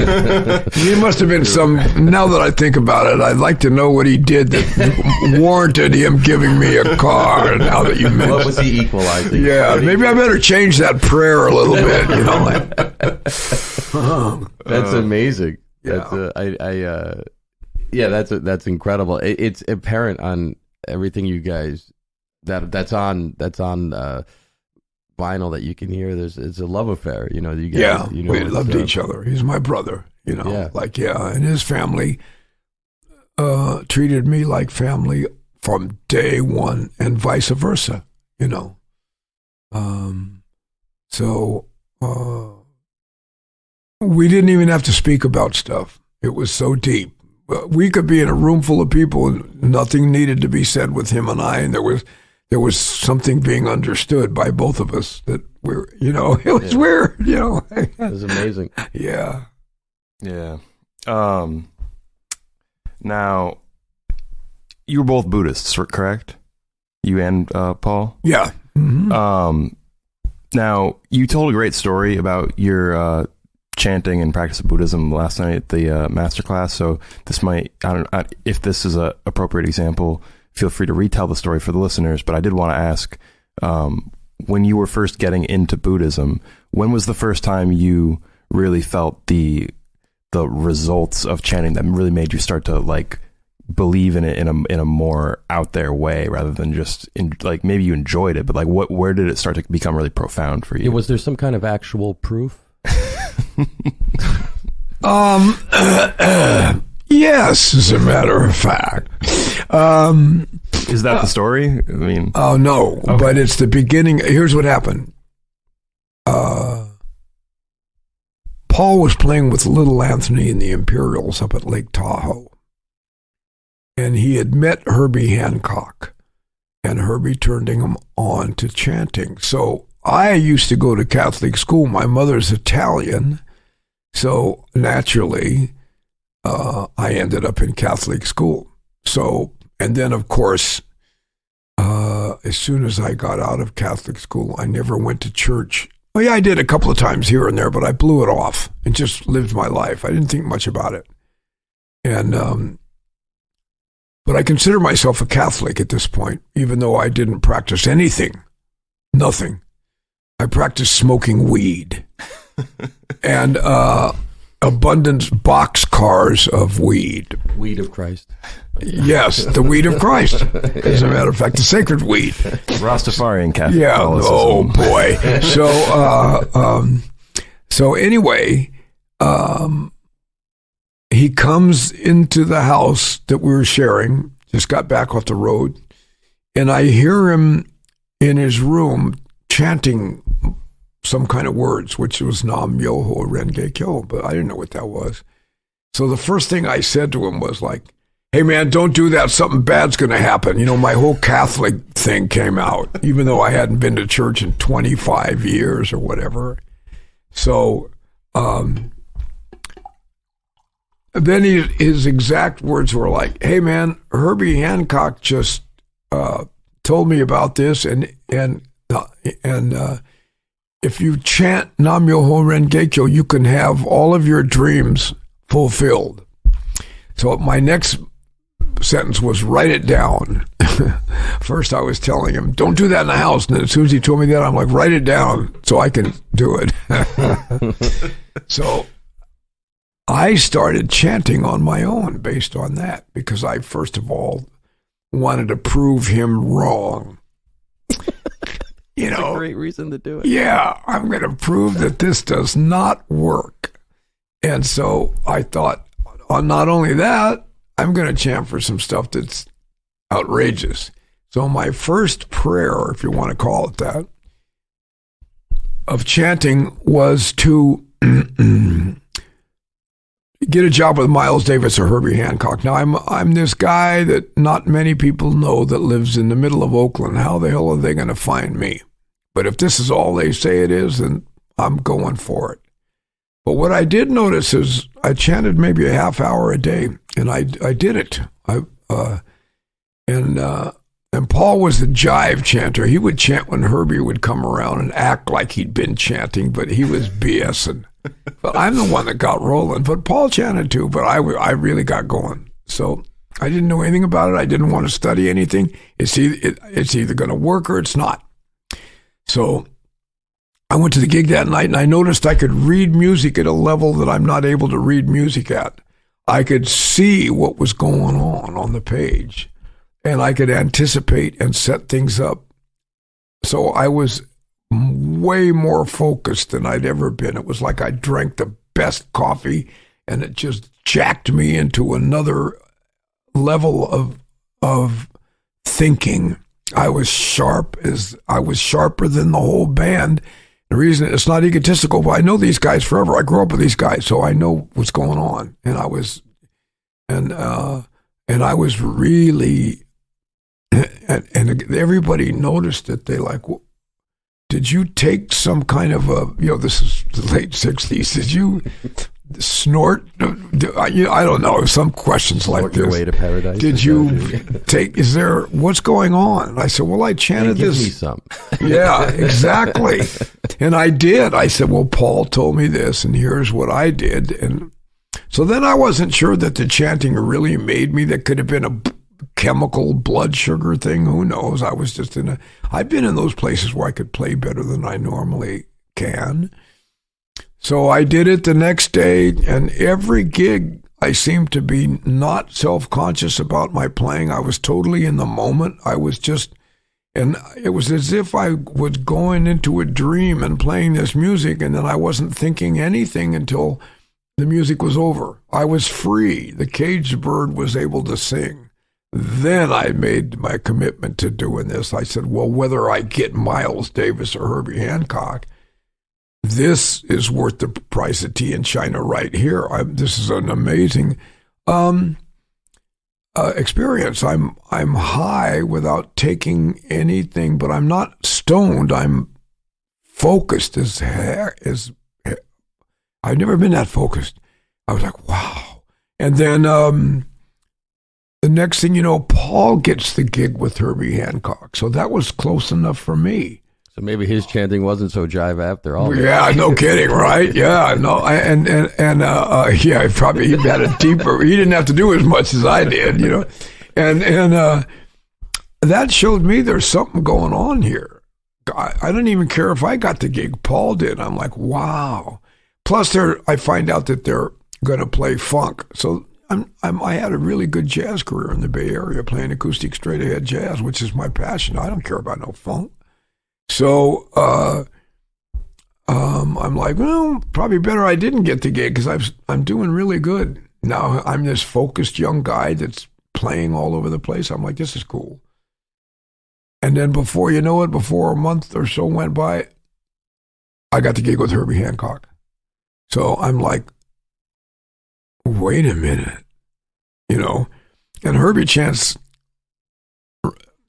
He must have been some, now that I think about it, I'd like to know what he did that warranted him giving me a car, now that you mentioned. What was he equalizing? Yeah, maybe I better change that prayer a little bit, you know. That's amazing. Yeah. That's incredible. It's apparent on everything you guys that's on vinyl that you can hear. It's a love affair, you know. You guys, Yeah, you know, we loved each other. He's my brother, you know. Yeah. And his family treated me like family from day one, and vice versa, you know. So we didn't even have to speak about stuff. It was so deep. We could be in a room full of people and nothing needed to be said with him and I, and there was something being understood by both of us that we're, you know, it was weird, you know. It was amazing. Yeah. Yeah. Now, you were both Buddhists, correct? You and Paul? Yeah. Mm-hmm. Now, you told a great story about your chanting and practice of Buddhism last night at the masterclass. So this might, I don't know if this is an appropriate example. Feel free to retell the story for the listeners. But I did want to ask, when you were first getting into Buddhism, when was the first time you really felt the results of chanting that really made you start to like believe in it in a more out there way, rather than just like maybe you enjoyed it, but like where did it start to become really profound for you? Was there some kind of actual proof? Yes, as a matter of fact. Is that the story? I mean, oh no, okay. But it's the beginning. Here's what happened. Paul was playing with little Anthony and the Imperials up at Lake Tahoe. And he had met Herbie Hancock, and Herbie turned him on to chanting. So I used to go to Catholic school. My mother's Italian, so naturally, I ended up in Catholic school. So, and then of course, as soon as I got out of Catholic school, I never went to church. Oh yeah, I did a couple of times here and there, but I blew it off and just lived my life. I didn't think much about it. And, but I consider myself a Catholic at this point, even though I didn't practice anything, nothing. I practiced smoking weed and abundant boxcars of weed. Weed of Christ. Yes, the weed of Christ. As a matter of fact, the sacred weed. Rastafarian Catholic. Yeah. Oh boy. So anyway, he comes into the house that we were sharing. Just got back off the road, and I hear him in his room chanting some kind of words, which was Nam Myoho Renge Kyo, but I didn't know what that was. So the first thing I said to him was like, hey man, don't do that. Something bad's going to happen. You know, my whole Catholic thing came out, even though I hadn't been to church in 25 years or whatever. So then his exact words were like, hey man, Herbie Hancock just told me about this, and if you chant Nam Myoho Renge Kyo, you can have all of your dreams fulfilled. So my next sentence was, write it down. First I was telling him, don't do that in the house. And then as soon as he told me that, I'm like, write it down so I can do it. So I started chanting on my own based on that, because I, first of all, wanted to prove him wrong. You know, That's a great reason to do it. Yeah, I'm going to prove that this does not work. And so I thought, not only that, I'm going to chant for some stuff that's outrageous. So my first prayer, if you want to call it that, of chanting was to get a job with Miles Davis or Herbie Hancock. Now, I'm this guy that not many people know that lives in the middle of Oakland. How the hell are they going to find me? But if this is all they say it is, then I'm going for it. But what I did notice is I chanted maybe a half hour a day, and I did it. And Paul was the jive chanter. He would chant when Herbie would come around and act like he'd been chanting, but he was BSing. But I'm the one that got rolling. But Paul chanted too, but I really got going. So I didn't know anything about it. I didn't want to study anything. It's either going to work or it's not. So I went to the gig that night, and I noticed I could read music at a level that I'm not able to read music at. I could see what was going on the page, and I could anticipate and set things up. So I was way more focused than I'd ever been. It was like I drank the best coffee, and it just jacked me into another level of thinking. I was sharper than the whole band. The reason, it's not egotistical, but I know these guys forever. I grew up with these guys, so I know what's going on. And I was really, and everybody noticed it. They like, did you take some kind of this is the late 60s. Did you snort? I don't know. Some questions like Snort this. Your way to paradise. Did you take, what's going on? And I said, well, I chanted give this. me some. Yeah, exactly. And I did. I said, well, Paul told me this, and here's what I did. And so then I wasn't sure that the chanting really made me. That could have been a chemical blood sugar thing. Who knows? I was just I've been in those places where I could play better than I normally can. So I did it the next day, and every gig I seemed to be not self-conscious about my playing. I was totally in the moment. I was just, and it was as if I was going into a dream and playing this music, and then I wasn't thinking anything until the music was over. I was free. The caged bird was able to sing. Then I made my commitment to doing this. I said, well, whether I get Miles Davis or Herbie Hancock, this is worth the price of tea in China right here. This is an amazing experience. I'm high without taking anything, but I'm not stoned. I'm focused as I've never been that focused. I was like, wow. And then the next thing you know, Paul gets the gig with Herbie Hancock. So that was close enough for me. So maybe his chanting wasn't so jive after all. Yeah, no kidding, right? Yeah, no, yeah, probably he had a deeper. He didn't have to do as much as I did, and that showed me there's something going on here. I don't even care if I got the gig. Paul did. I'm like, wow. Plus, I find out that they're going to play funk. So I had a really good jazz career in the Bay Area, playing acoustic straight ahead jazz, which is my passion. I don't care about no funk. So I'm like, well, probably better I didn't get the gig because I'm doing really good. Now I'm this focused young guy that's playing all over the place. I'm like, this is cool. And then before you know it, before a month or so went by, I got the gig with Herbie Hancock. So I'm like, wait a minute, and Herbie chants.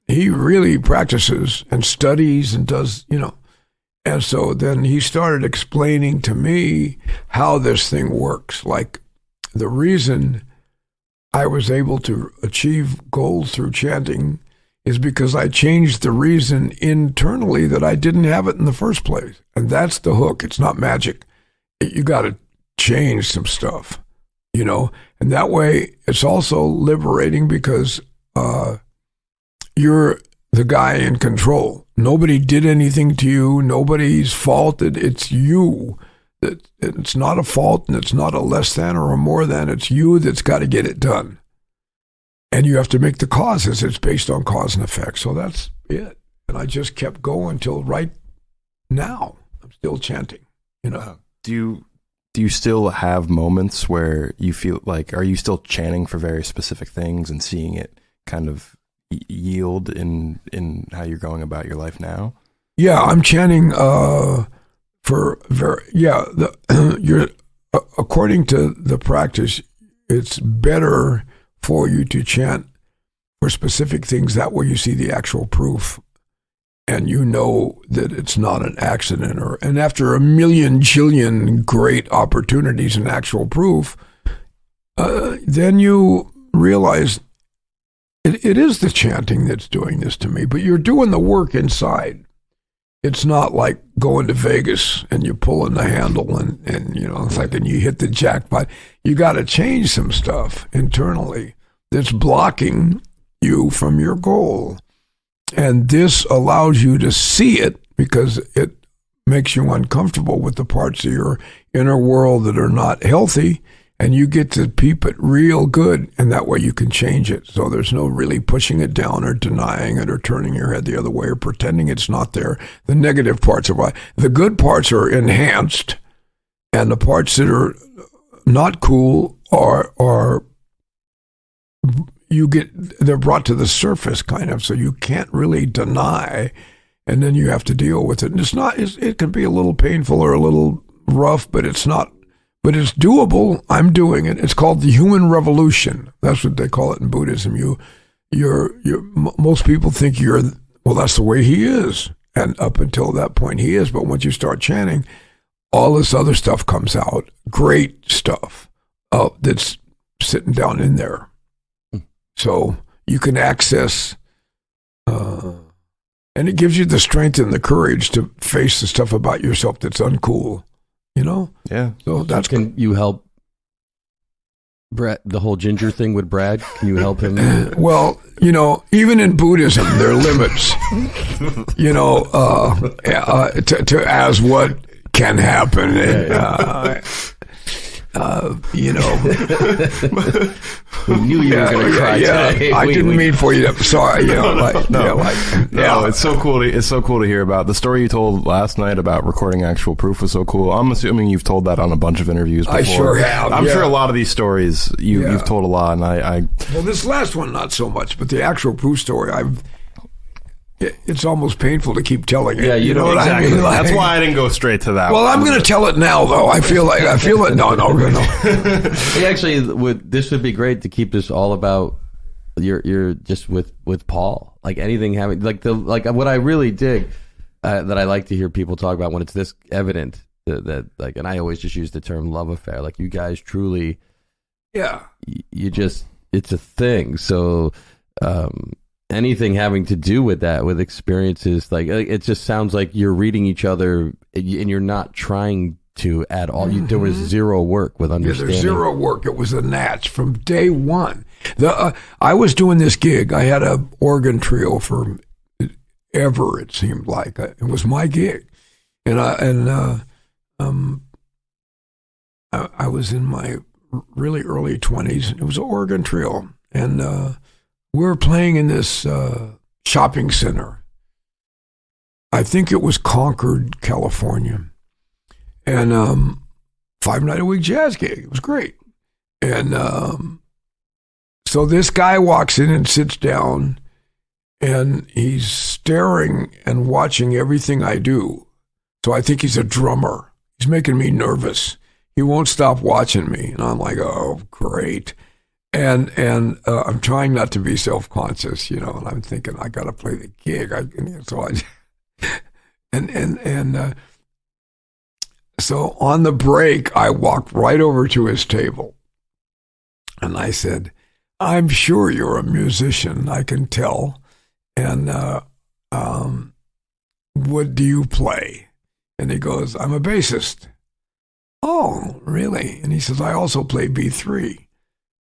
He really practices and studies and does, And so then he started explaining to me how this thing works. Like the reason I was able to achieve goals through chanting is because I changed the reason internally that I didn't have it in the first place. And that's the hook. It's not magic. You got to change some stuff, And that way it's also liberating because you're the guy in control. Nobody did anything to you. Nobody's faulted. It's you. It's not a fault, and it's not a less than or a more than. It's you that's got to get it done. And you have to make the causes. It's based on cause and effect. So that's it. And I just kept going till right now. I'm still chanting. Do you still have moments where you feel like, are you still chanting for very specific things and seeing it kind of yield in how you're going about your life now? Yeah, I'm chanting you're according to the practice, it's better for you to chant for specific things. That way you see the actual proof and you know that it's not an accident. And after a million jillion great opportunities and actual proof, then you realize it is the chanting that's doing this to me, but you're doing the work inside. It's not like going to Vegas and you're pulling the handle and it's like, and you hit the jackpot. You got to change some stuff internally that's blocking you from your goal. And this allows you to see it because it makes you uncomfortable with the parts of your inner world that are not healthy. And you get to peep it real good, and that way you can change it. So there's no really pushing it down or denying it or turning your head the other way or pretending it's not there. The negative parts of life. The good parts are enhanced, and the parts that are not cool are they're brought to the surface kind of, so you can't really deny, and then you have to deal with it. And it can be a little painful or a little rough, but it's not. But it's doable. I'm doing it. It's called the human revolution. That's what they call it in Buddhism. Most people think that's the way he is. And up until that point he is. But once you start chanting, all this other stuff comes out. Great stuff that's sitting down in there. So you can access, and it gives you the strength and the courage to face the stuff about yourself that's uncool. Yeah. So that's can you help Brad, the whole ginger thing with Brad? Can you help him? Well, even in Buddhism, there are limits. To as what can happen, and We knew you were going to cry today. I didn't mean for you to. Sorry, it's so cool. It's so cool to hear about the story you told last night about recording actual proof was so cool. I'm assuming you've told that on a bunch of interviews before. I sure have. I'm sure a lot of these stories you've told a lot, and Well, this last one not so much, but the actual proof story, it's almost painful to keep telling it. Yeah, you know exactly. what I mean? That's why I didn't go straight to that. Well, I'm going to tell it now, though. I feel it. No. Hey, actually, this would be great to keep this all about you're just with Paul. Like anything having like what I really dig that I like to hear people talk about when it's this evident that like, and I always just use the term love affair. Like you guys truly, it's a thing. So. Anything having to do with that, with experiences, like it just sounds like you're reading each other and you're not trying to at all. There was zero work with understanding. There's zero work. It was a natch from day one. I was doing this gig. I had a organ trio for ever, it seemed like. It was my gig. And I was in my really early 20s. It was an organ trio. And we were playing in this shopping center. I think it was Concord, California. And 5-night-a-week jazz gig. It was great. And so this guy walks in and sits down, and he's staring and watching everything I do. So I think he's a drummer. He's making me nervous. He won't stop watching me. And I'm like, oh, great. And I'm trying not to be self-conscious, and I'm thinking I got to play the gig. So on the break, I walked right over to his table, and I said, "I'm sure you're a musician. I can tell. And what do you play?" And he goes, "I'm a bassist." "Oh, really?" And he says, "I also play B3."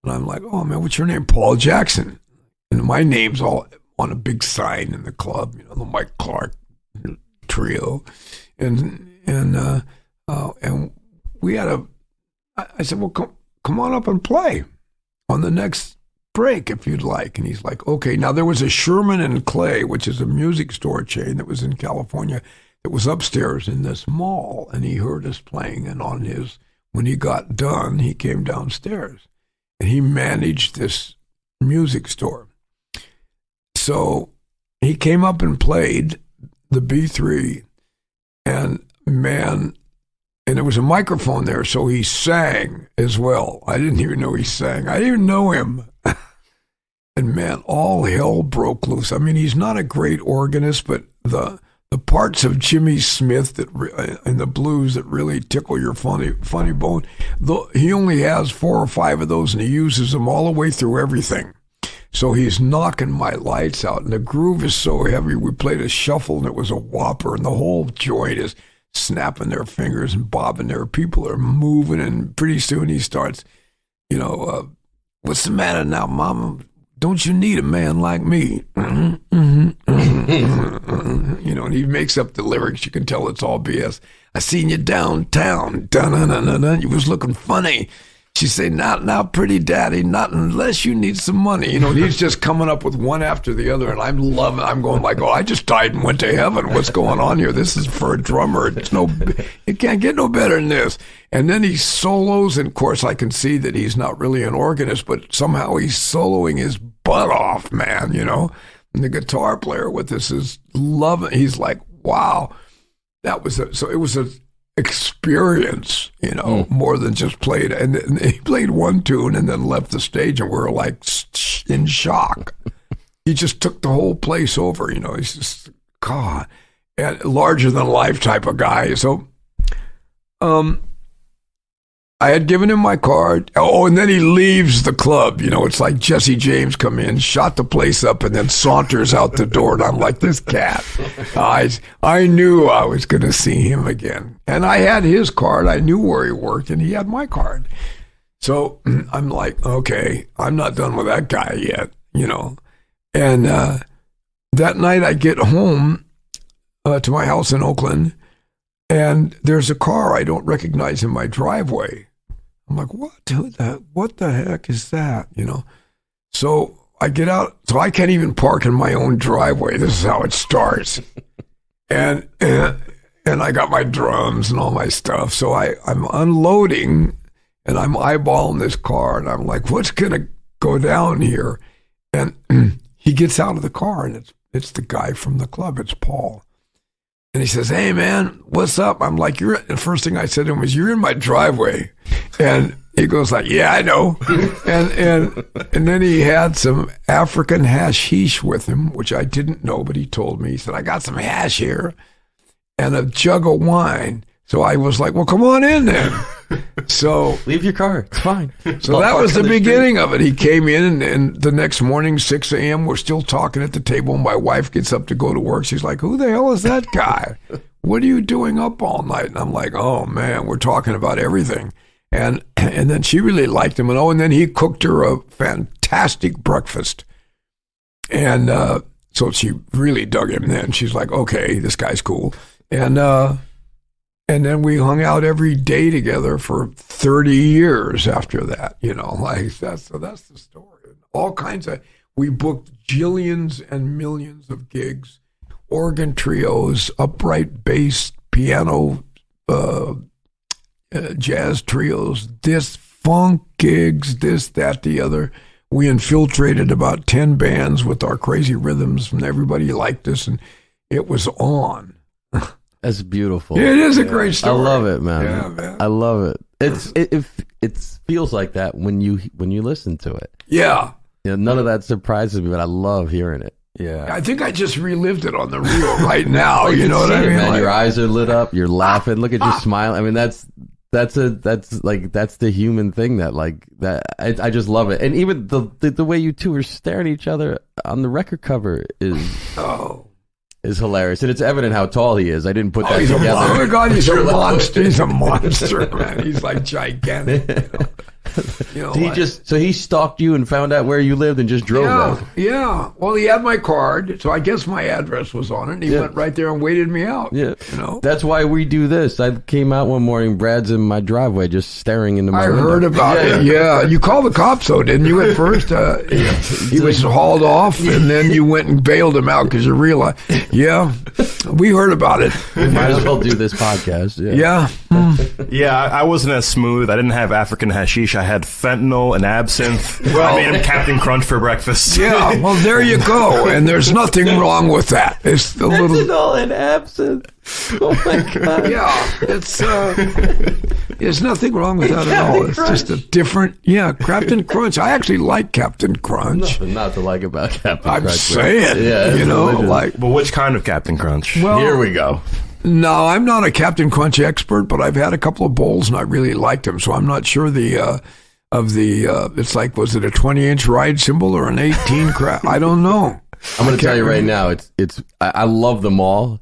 And I'm like, "Oh man, what's your name?" "Paul Jackson." And my name's all on a big sign in the club, the Mike Clark trio. And we had I said, "Well, come on up and play on the next break if you'd like." And he's like, "Okay." Now there was a Sherman and Clay, which is a music store chain that was in California, that was upstairs in this mall, and he heard us playing. And when he got done, he came downstairs. And he managed this music store. so he came up and played the B3, and man, and there was a microphone there, so he sang as well. I didn't even know he sang. I didn't even know him. And man, all hell broke loose. I mean, he's not a great organist, but the parts of Jimmy Smith and the blues that really tickle your funny bone, he only has 4 or 5 of those, and he uses them all the way through everything. So he's knocking my lights out, and the groove is so heavy. We played a shuffle, and it was a whopper, and the whole joint is snapping their fingers and bobbing there. People are moving, and pretty soon he starts, what's the matter now, Mama? Don't you need a man like me? And he makes up the lyrics. You can tell it's all BS. I seen you downtown. Dun-dun-dun-dun-dun. You was looking funny. She say, not now, pretty daddy, not unless you need some money. He's just coming up with one after the other, and I'm loving it. I'm going like, I just died and went to heaven. What's going on here? This is for a drummer. It can't get no better than this. And then he solos, and of course I can see that he's not really an organist, but somehow he's soloing his butt off, man, And the guitar player with this is loving. He's like, wow, it was an experience, more than just played. And he played one tune and then left the stage, and we were like in shock. He just took the whole place over, he's just, God, and larger than life type of guy. So, I had given him my card. Oh, and then he leaves the club. It's like Jesse James come in, shot the place up, and then saunters out the door. And I'm like, this cat. I knew I was going to see him again. And I had his card. I knew where he worked, and he had my card. So I'm like, okay, I'm not done with that guy yet, And that night I get home to my house in Oakland, and there's a car I don't recognize in my driveway. I'm like, what the heck is that? So I get out, so I can't even park in my own driveway. This is how it starts. And I got my drums and all my stuff. So I'm unloading, and I'm eyeballing this car, and I'm like, what's going to go down here? And he gets out of the car, and it's the guy from the club. It's Paul. And he says, hey, man, what's up? I'm like, the first thing I said to him was, you're in my driveway. And he goes like, yeah, I know. and then he had some African hashish with him, which I didn't know, but he told me. He said, I got some hash here and a jug of wine. So I was like, well, come on in then. So leave your car. It's fine. So that was the beginning of it. He came in, and the next morning, 6 a.m., we're still talking at the table. My wife gets up to go to work. She's like, who the hell is that guy? What are you doing up all night? And I'm like, oh, man, we're talking about everything. And then she really liked him. And then he cooked her a fantastic breakfast. And so she really dug him then. She's like, okay, this guy's cool. And then we hung out every day together for 30 years after that, so that's the story. All kinds we booked jillions and millions of gigs, organ trios, upright bass, piano, jazz trios, funk gigs, this, that, the other. We infiltrated about 10 bands with our crazy rhythms, and everybody liked us, and it was on. That's beautiful. It is a great story. I love it, man. Yeah, man. I love it. It feels like that when you listen to it. Yeah. None of that surprises me, but I love hearing it. Yeah. I think I just relived it on the reel right now. You know what I mean? Man, your eyes are lit up. You're laughing. Look at you smiling. I mean, that's the human thing that I just love it. And even the way you two are staring at each other on the record cover is hilarious, and it's evident how tall he is. I didn't put that together. Oh my God, he's a monster! He's a monster, man. He's like gigantic. So he stalked you and found out where you lived and just drove there. Yeah. Well, he had my card, so I guess my address was on it. And he went right there and waited me out. Yeah, that's why we do this. I came out one morning. Brad's in my driveway, just staring into my window. I heard about it. Yeah, you called the cops though, didn't you? At first, he was hauled off, and then you went and bailed him out because you realized. Yeah, we heard about it. Might as well do this podcast. Yeah. Yeah, I wasn't as smooth. I didn't have African hashish. I had fentanyl and absinthe. I made him Captain Crunch for breakfast. Yeah, well, there you go. And there's nothing wrong with that. It's the little Fentanyl and absinthe. Oh my God. Yeah, there's nothing wrong with that at all. It's just a different, Captain Crunch. I actually like Captain Crunch. Nothing not to like about Captain I'm Crunch. saying, Yeah, But which kind of Captain Crunch? well, here we go. no, I'm not a Captain Crunch expert, but I've had a couple of bowls and I really liked them. So I'm not sure it's like, was it a 20-inch ride cymbal or an 18 crap? I don't know. I'm going to tell you right now, I love them all,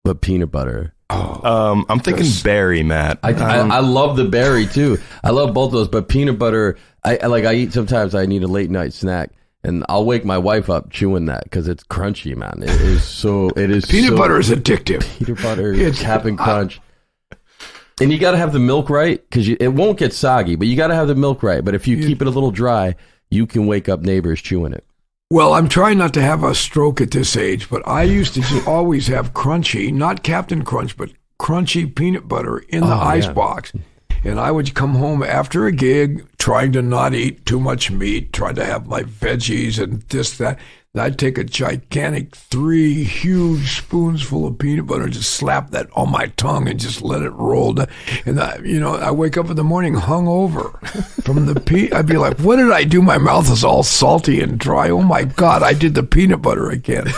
but peanut butter. I'm thinking berry, Matt. I love the berry too. I love both those, but peanut butter. I eat sometimes. I need a late night snack, and I'll wake my wife up chewing that because it's crunchy, man. It is. Peanut butter is addictive. Peanut butter, Captain Crunch. And you got to have the milk right because it won't get soggy, but you got to have the milk right. But if you keep it a little dry, you can wake up neighbors chewing it. Well, I'm trying not to have a stroke at this age, but I used to just always have crunchy, not Captain Crunch, but crunchy peanut butter in the icebox. And I would come home after a gig, trying to not eat too much meat, trying to have my veggies and this, that. And I'd take a gigantic 3 huge spoons full of peanut butter, just slap that on my tongue and just let it roll down. And I wake up in the morning hungover from the I'd be like, what did I do? My mouth is all salty and dry. Oh my God, I did the peanut butter again.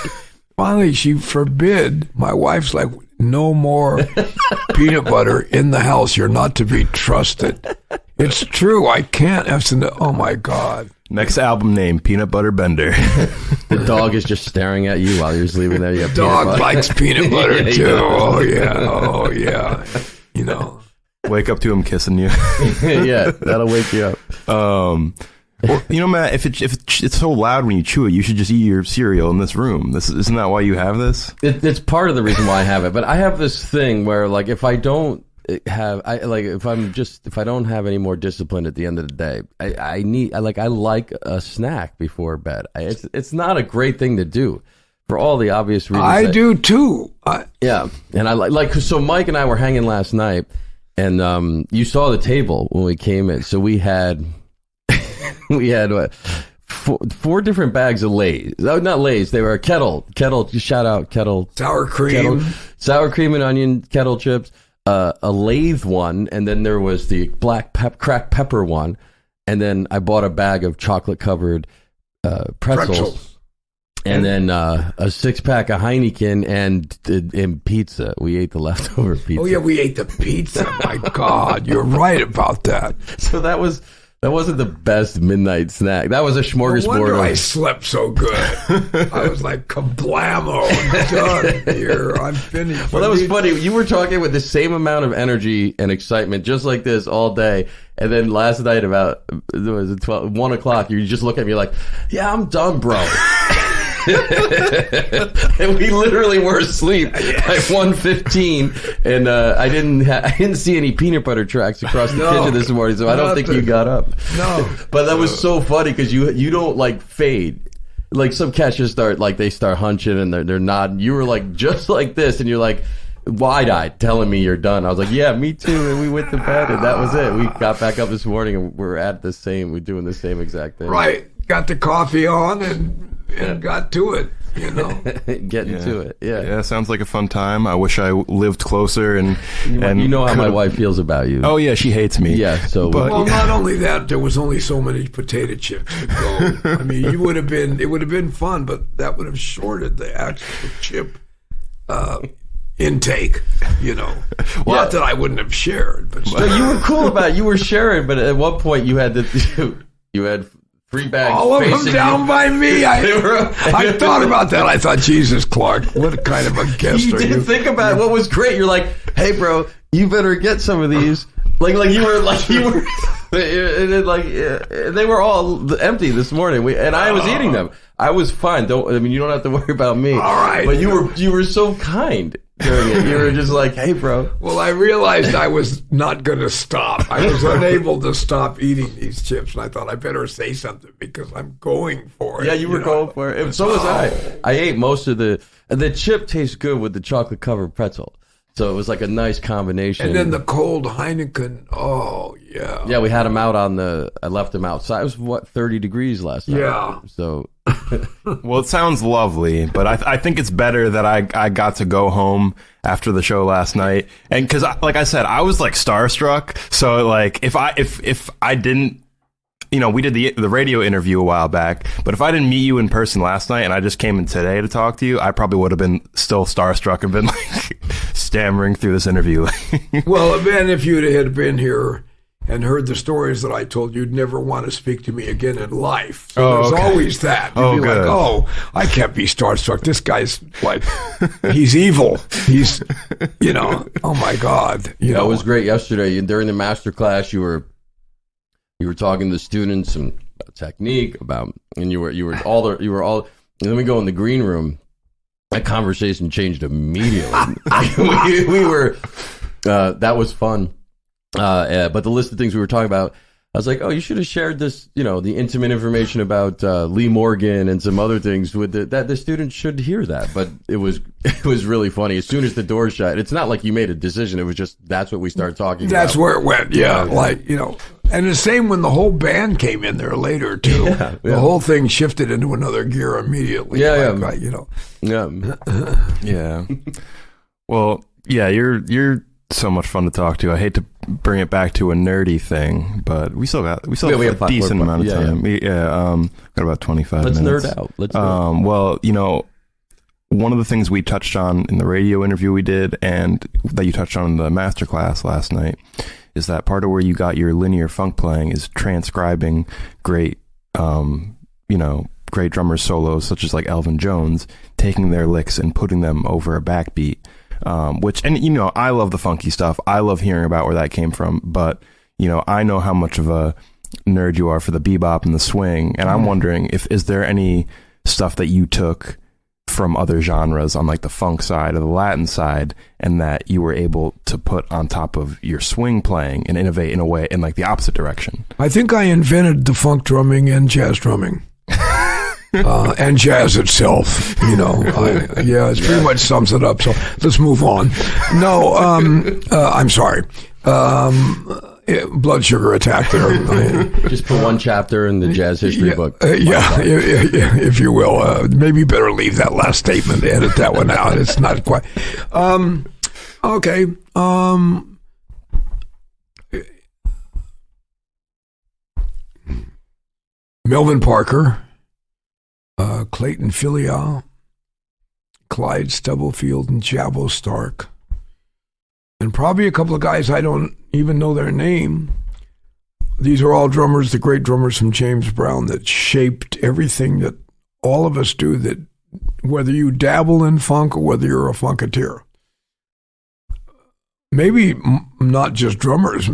Finally, she forbid. My wife's like, no more peanut butter in the house. You're not to be trusted. It's true. I can't. Oh my God. Next album name, Peanut Butter Bender. The dog is just staring at you while you're sleeping there. You have Dog likes peanut butter too. Oh yeah. Wake up to him kissing you. Yeah, that'll wake you up. Well, Matt, if it's so loud when you chew it, you should just eat your cereal in this room. Isn't that why you have this? It's part of the reason why I have it. But I have this thing where, like, if I don't if I don't have any more discipline at the end of the day, I like a snack before bed. It's not a great thing to do for all the obvious reasons. I do too. Yeah, and I so Mike and I were hanging last night, and you saw the table when we came in. So we had what, four different bags of Lay's. Oh, not Lay's. They were Kettle. Shout out Kettle. Sour cream. Sour cream and onion Kettle chips. A Lathe one, and then there was the black cracked pepper one, and then I bought a bag of chocolate covered pretzels. And then a 6-pack of Heineken and pizza. We ate the leftover pizza. Oh yeah, we ate the pizza. My God, you're right about that. So that wasn't the best midnight snack. That was a smorgasbord. No wonder I slept so good. I was like, kablamo, done here. I'm finished. Well, that was funny. You were talking with the same amount of energy and excitement, just like this all day. And then last night about 1 o'clock, you just look at me like, yeah, I'm done, bro. And we literally were asleep by 1:15, and I didn't see any peanut butter tracks across the kitchen this morning, so I don't think you got up. No, but that was so funny because you don't like fade. Like some cats just start hunching and they're nodding. You were like just like this, and you're like wide-eyed telling me you're done. I was like, yeah, me too. And we went to bed, and that was it. We got back up this morning, and we're doing the same exact thing. Right. Got the coffee on and got to it, Getting to it. Yeah, sounds like a fun time. I wish I lived closer and you know how my wife feels about you. Oh yeah, she hates me. Yeah, so well, not only that, there was only so many potato chips to go. I mean, it would have been fun, but that would have shorted the actual chip intake, Not that I wouldn't have shared, but no, you were cool about it. You were sharing, but at one point you had 3 bags. All of them down by me. I thought about that. I thought, Jesus, Clark, what kind of a guest you are you? didn't think about it. What was great? You're like, hey, bro, you better get some of these. Like you were, and they were all empty this morning. I was eating them. I was fine. You don't have to worry about me. All right. But you were so kind during it. You were just like, hey, bro. Well, I realized I was not going to stop. I was unable to stop eating these chips, and I thought I better say something because I'm going for it. Yeah, you were going for it. So was I. I ate most of the chip tastes good with the chocolate covered pretzel. So it was like a nice combination. And then the cold Heineken. Oh, yeah. Yeah, we had him out I left him outside. It was, 30 degrees last night? Yeah. So. Well, it sounds lovely, but I think it's better that I got to go home after the show last night. And because, like I said, I was like starstruck. So like if I didn't, we did the radio interview a while back, but if I didn't meet you in person last night and I just came in today to talk to you, I probably would have been still starstruck and been like stammering through this interview. Well, man, if you had been here and heard the stories that I told, you'd never want to speak to me again in life. So there's always that. You'd be good. like, I can't be starstruck. This guy's like, he's evil. He's, oh my God. It was great yesterday. During the master class, you were talking to the students and about technique, and you were all, and then we go in the green room. That conversation changed immediately. we were, that was fun. But the list of things we were talking about, I was like, you should have shared this, the intimate information about Lee Morgan and some other things that the students should hear that. But it was really funny. As soon as the door shut, it's not like you made a decision. It was just, that's what we started talking about. That's where it went. Yeah. And the same when the whole band came in there later too. Yeah. The whole thing shifted into another gear immediately. Yeah. Well, yeah, you're so much fun to talk to. I hate to bring it back to a nerdy thing, but we still have a decent amount of time. Got about 25 minutes. Let's nerd out. Well, one of the things we touched on in the radio interview we did, and that you touched on in the masterclass last night, is that part of where you got your linear funk playing is transcribing great, great drummers solos such as like Elvin Jones, taking their licks and putting them over a backbeat. I love the funky stuff. I love hearing about where that came from, but I know how much of a nerd you are for the bebop and the swing, and I'm wondering is there any stuff that you took from other genres on like the funk side or the Latin side, and that you were able to put on top of your swing playing and innovate in a way in like the opposite direction? I think I invented the funk drumming and jazz drumming. And jazz itself, it pretty much sums it up. So let's move on. No, I'm sorry. Blood sugar attack there. Just put one chapter in the jazz history book. If you will. Maybe better leave that last statement, edit that one out. It's not quite. Okay. Melvin Parker. Clayton Filial, Clyde Stubblefield, and Jabo Stark. And probably a couple of guys I don't even know their name. These are all drummers, the great drummers from James Brown, that shaped everything that all of us do, that whether you dabble in funk or whether you're a funketeer. Maybe not just drummers,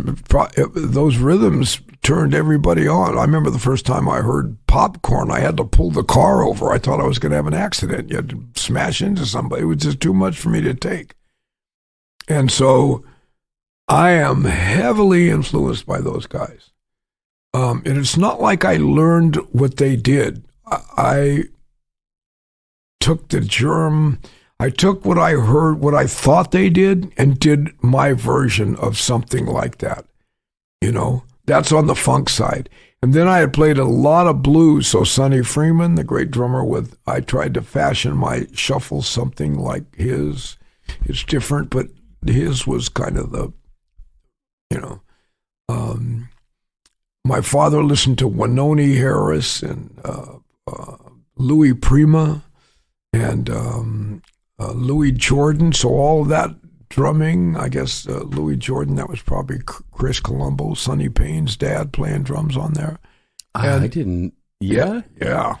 those rhythms turned everybody on. I remember the first time I heard Popcorn, I had to pull the car over. I thought I was going to have an accident. You had to smash into somebody. It was just too much for me to take. And so I am heavily influenced by those guys. And it's not like I learned what they did. I took the germ. I took what I heard, what I thought they did, and did my version of something like that. That's on the funk side. And then I had played a lot of blues. So Sonny Freeman, the great drummer, I tried to fashion my shuffle something like his. It's different, but his was kind of the, my father listened to Wynonie Harris and Louis Prima and Louis Jordan. So all of that drumming, I guess Louis Jordan, that was probably Chris Colombo, Sonny Payne's dad, playing drums on there. And, I didn't. Yeah. And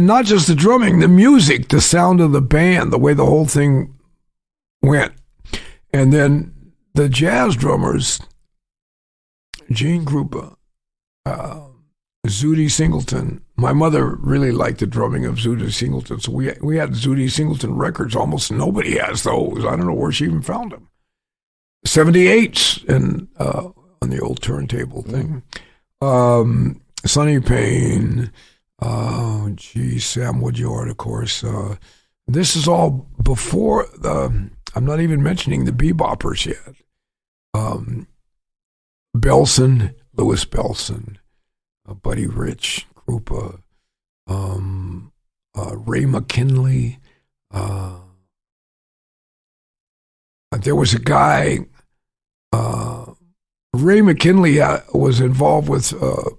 not just the drumming, the music, the sound of the band, the way the whole thing went. And then the jazz drummers, Gene Krupa, Zooty Singleton. My mother really liked the drumming of Zooty Singleton, so we had Zooty Singleton records. Almost nobody has those. I don't know where she even found them. 78s and on the old turntable thing. Sonny Payne, Oh, geez, Sam Woodyard, of course. This is all before I'm not even mentioning the beboppers yet. Belson, Louis Belson, Buddy Rich, Krupa, Ray McKinley. There was a guy, Ray McKinley was involved with a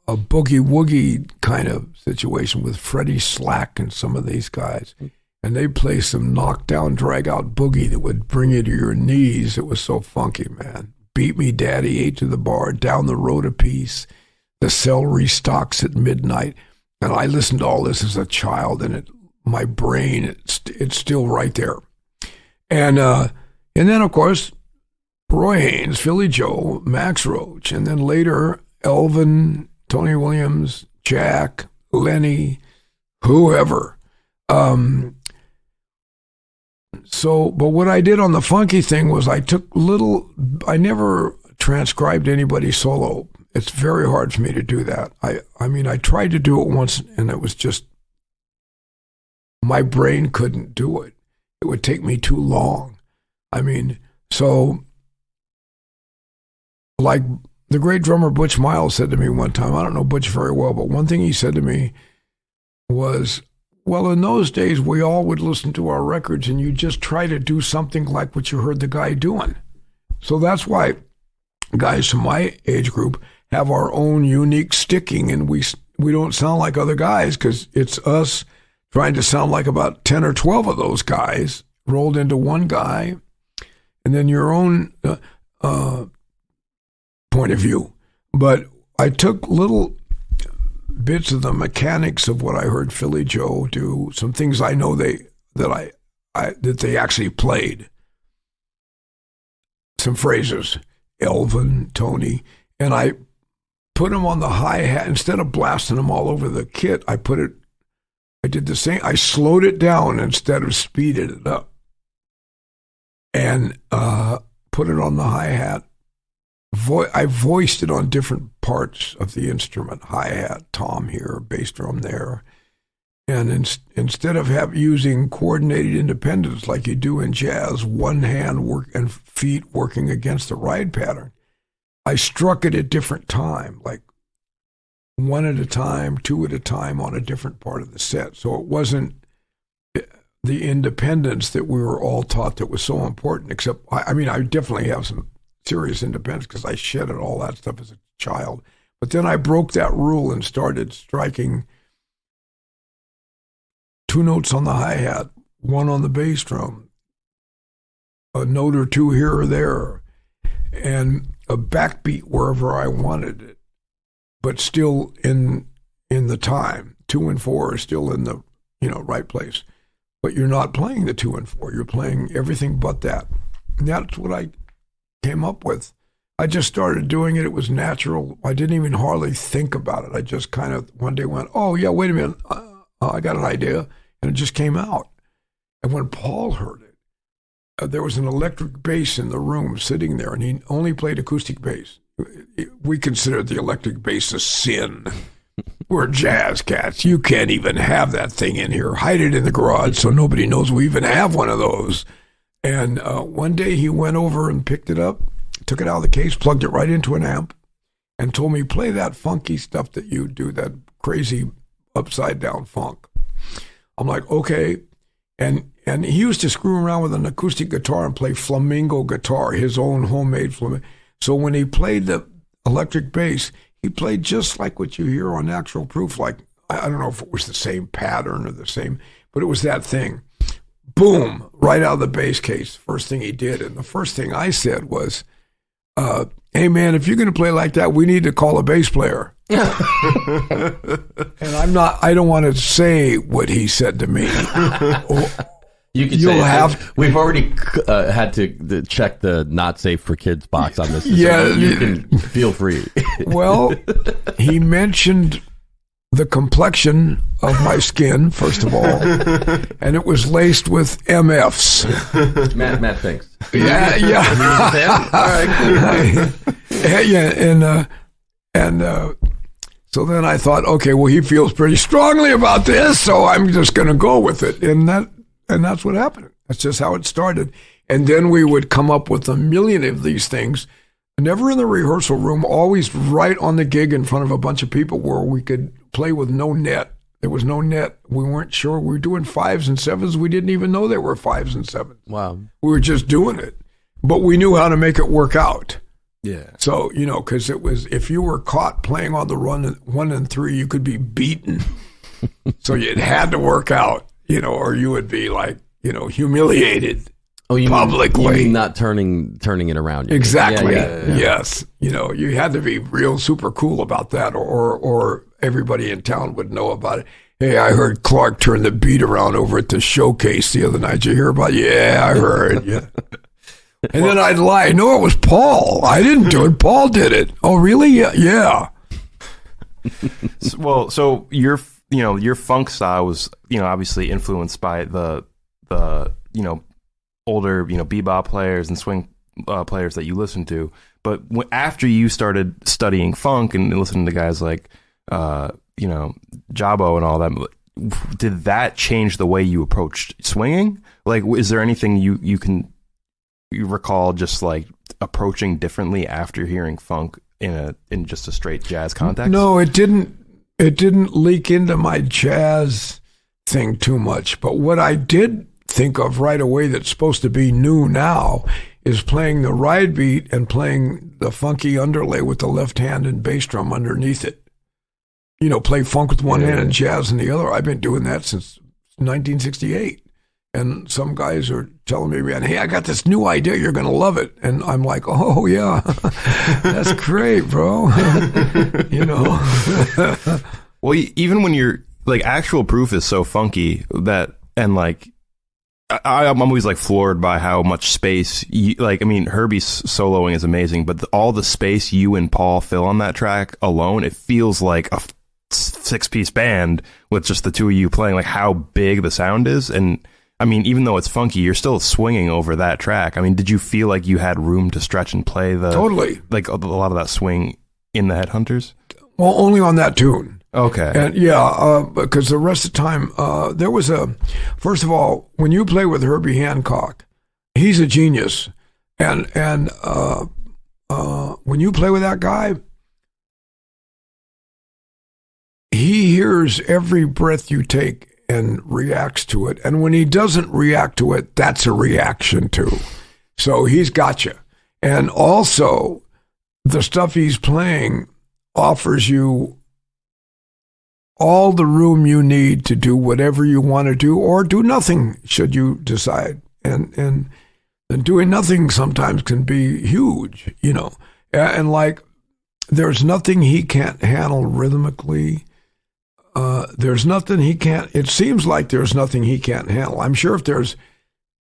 boogie-woogie kind of situation with Freddie Slack and some of these guys. And they play some knockdown, drag-out boogie that would bring you to your knees. It was so funky, man. Beat Me Daddy, 8 to the Bar, Down the Road a Piece, The Celery Stalks at Midnight. And I listened to all this as a child, and my brain, it's still right there. And then, of course, Roy Haynes, Philly Joe, Max Roach, and then later Elvin, Tony Williams, Jack, Lenny, whoever. But what I did on the funky thing was I never transcribed anybody solo. It's very hard for me to do that. I mean, I tried to do it once, and it was just, my brain couldn't do it. It would take me too long. I mean, so, like the great drummer Butch Miles said to me one time, I don't know Butch very well, but one thing he said to me was, well, in those days, we all would listen to our records and you just try to do something like what you heard the guy doing. So that's why guys from my age group have our own unique sticking, and we don't sound like other guys because it's us trying to sound like about 10 or 12 of those guys rolled into one guy, and then your own point of view. But I took little bits of the mechanics of what I heard Philly Joe do, some things I know that they actually played, some phrases, Elvin, Tony, and I put them on the hi-hat. Instead of blasting them all over the kit, I did the same. I slowed it down instead of speeded it up, and put it on the hi-hat. I voiced it on different parts of the instrument, hi-hat, tom here, bass drum there. And instead of using coordinated independence like you do in jazz, one hand work and feet working against the ride pattern, I struck it at different time, like one at a time, two at a time on a different part of the set. So it wasn't the independence that we were all taught that was so important, except, I mean, I definitely have some serious independence because I shedded all that stuff as a child. But then I broke that rule and started striking 2 notes on the hi-hat, 1 on the bass drum, a note or 2 here or there, and a backbeat wherever I wanted it, but still in the time. 2 and 4 are still in the right place. But you're not playing the 2 and 4. You're playing everything but that. And that's what I came up with. I just started doing it. It was natural. I didn't even hardly think about it. I just kind of one day went, oh, yeah, wait a minute. I got an idea. And it just came out. And when Paul heard it, there was an electric bass in the room sitting there, and he only played acoustic bass. We considered the electric bass a sin. We're jazz cats. You can't even have that thing in here. Hide it in the garage so nobody knows we even have one of those. And one day he went over and picked it up, took it out of the case, plugged it right into an amp, and told me, play that funky stuff that you do, that crazy upside-down funk. I'm like, okay. And he used to screw around with an acoustic guitar and play flamenco guitar, his own homemade flamenco. So when he played the electric bass, he played just like what you hear on Natural Proof. Like, I don't know if it was the same pattern or the same, but it was that thing. Boom, right out of the bass case, first thing he did. And the first thing I said was, hey, man, if you're going to play like that, we need to call a bass player. And I don't want to say what he said to me. You can say we've already had to check the not safe for kids box on this. Yeah. So you can feel free. Well, he mentioned the complexion of my skin, first of all, and it was laced with MFs. Matt thinks. Yeah. All right, cool. Yeah, and So then I thought, okay, well, he feels pretty strongly about this, so I'm just going to go with it. And that's what happened. That's just how it started. And then we would come up with a million of these things, never in the rehearsal room, always right on the gig in front of a bunch of people where we could play with no net. There was no net. We weren't sure. We were doing 5s and 7s. We didn't even know there were 5s and 7s. Wow. We were just doing it. But we knew how to make it work out. Yeah. So, because it was, if you were caught playing on the 1 and 3, you could be beaten. So it had to work out, or you would be like, humiliated. Oh, publicly. You mean not turning it around. Exactly. Yeah. Yes. You had to be real super cool about that, or everybody in town would know about it. Hey, I heard Clark turn the beat around over at the showcase the other night. Did you hear about it? Yeah, I heard. Yeah. And then I'd lie. No, it was Paul. I didn't do it. Paul did it. Oh, really? Yeah. Well, so your funk style was, obviously influenced by the older, bebop players and swing players that you listened to. But after you started studying funk and listening to guys like, Jabo and all that, did that change the way you approached swinging? Like, is there anything you recall just like approaching differently after hearing funk in just a straight jazz context? No, it didn't leak into my jazz thing too much. But what I did think of right away that's supposed to be new now is playing the ride beat and playing the funky underlay with the left hand and bass drum underneath it. Play funk with one hand and jazz in the other. I've been doing that since 1968. And some guys are telling me, man, hey, I got this new idea. You're going to love it. And I'm like, oh, yeah, that's great, bro. Well, even when you're like, Actual Proof is so funky that, and like, I'm always like floored by how much space Herbie's soloing is amazing, but all the space you and Paul fill on that track alone, it feels like a 6-piece band with just the two of you playing, like how big the sound is. And even though it's funky, you're still swinging over that track. Did you feel like you had room to stretch and play totally, like a lot of that swing in the Headhunters? Well, only on that tune. Okay. And because the rest of the time, there was first of all, when you play with Herbie Hancock, he's a genius. And when you play with that guy, he hears every breath you take and reacts to it. And when he doesn't react to it, that's a reaction too. So he's got you. And also, the stuff he's playing offers you all the room you need to do whatever you want to do, or do nothing should you decide. And doing nothing sometimes can be huge, And like, there's nothing he can't handle rhythmically. There's nothing he can't, it seems like there's nothing he can't handle. I'm sure if there's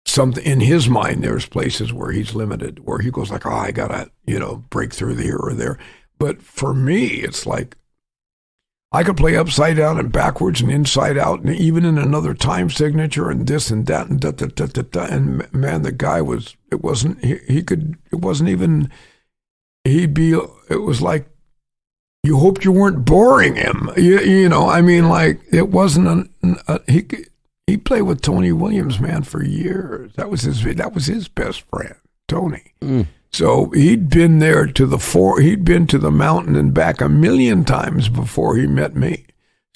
something in his mind, there's places where he's limited, where he goes like, oh, I gotta, break through here or there. But for me, it's like, I could play upside down and backwards and inside out, and even in another time signature and this and that and da. And man, the guy was, it was like, you hoped you weren't boring him. It wasn't he played with Tony Williams, man, for years. That was his best friend, Tony. Mm. So he'd been there he'd been to the mountain and back 1,000,000 times before he met me.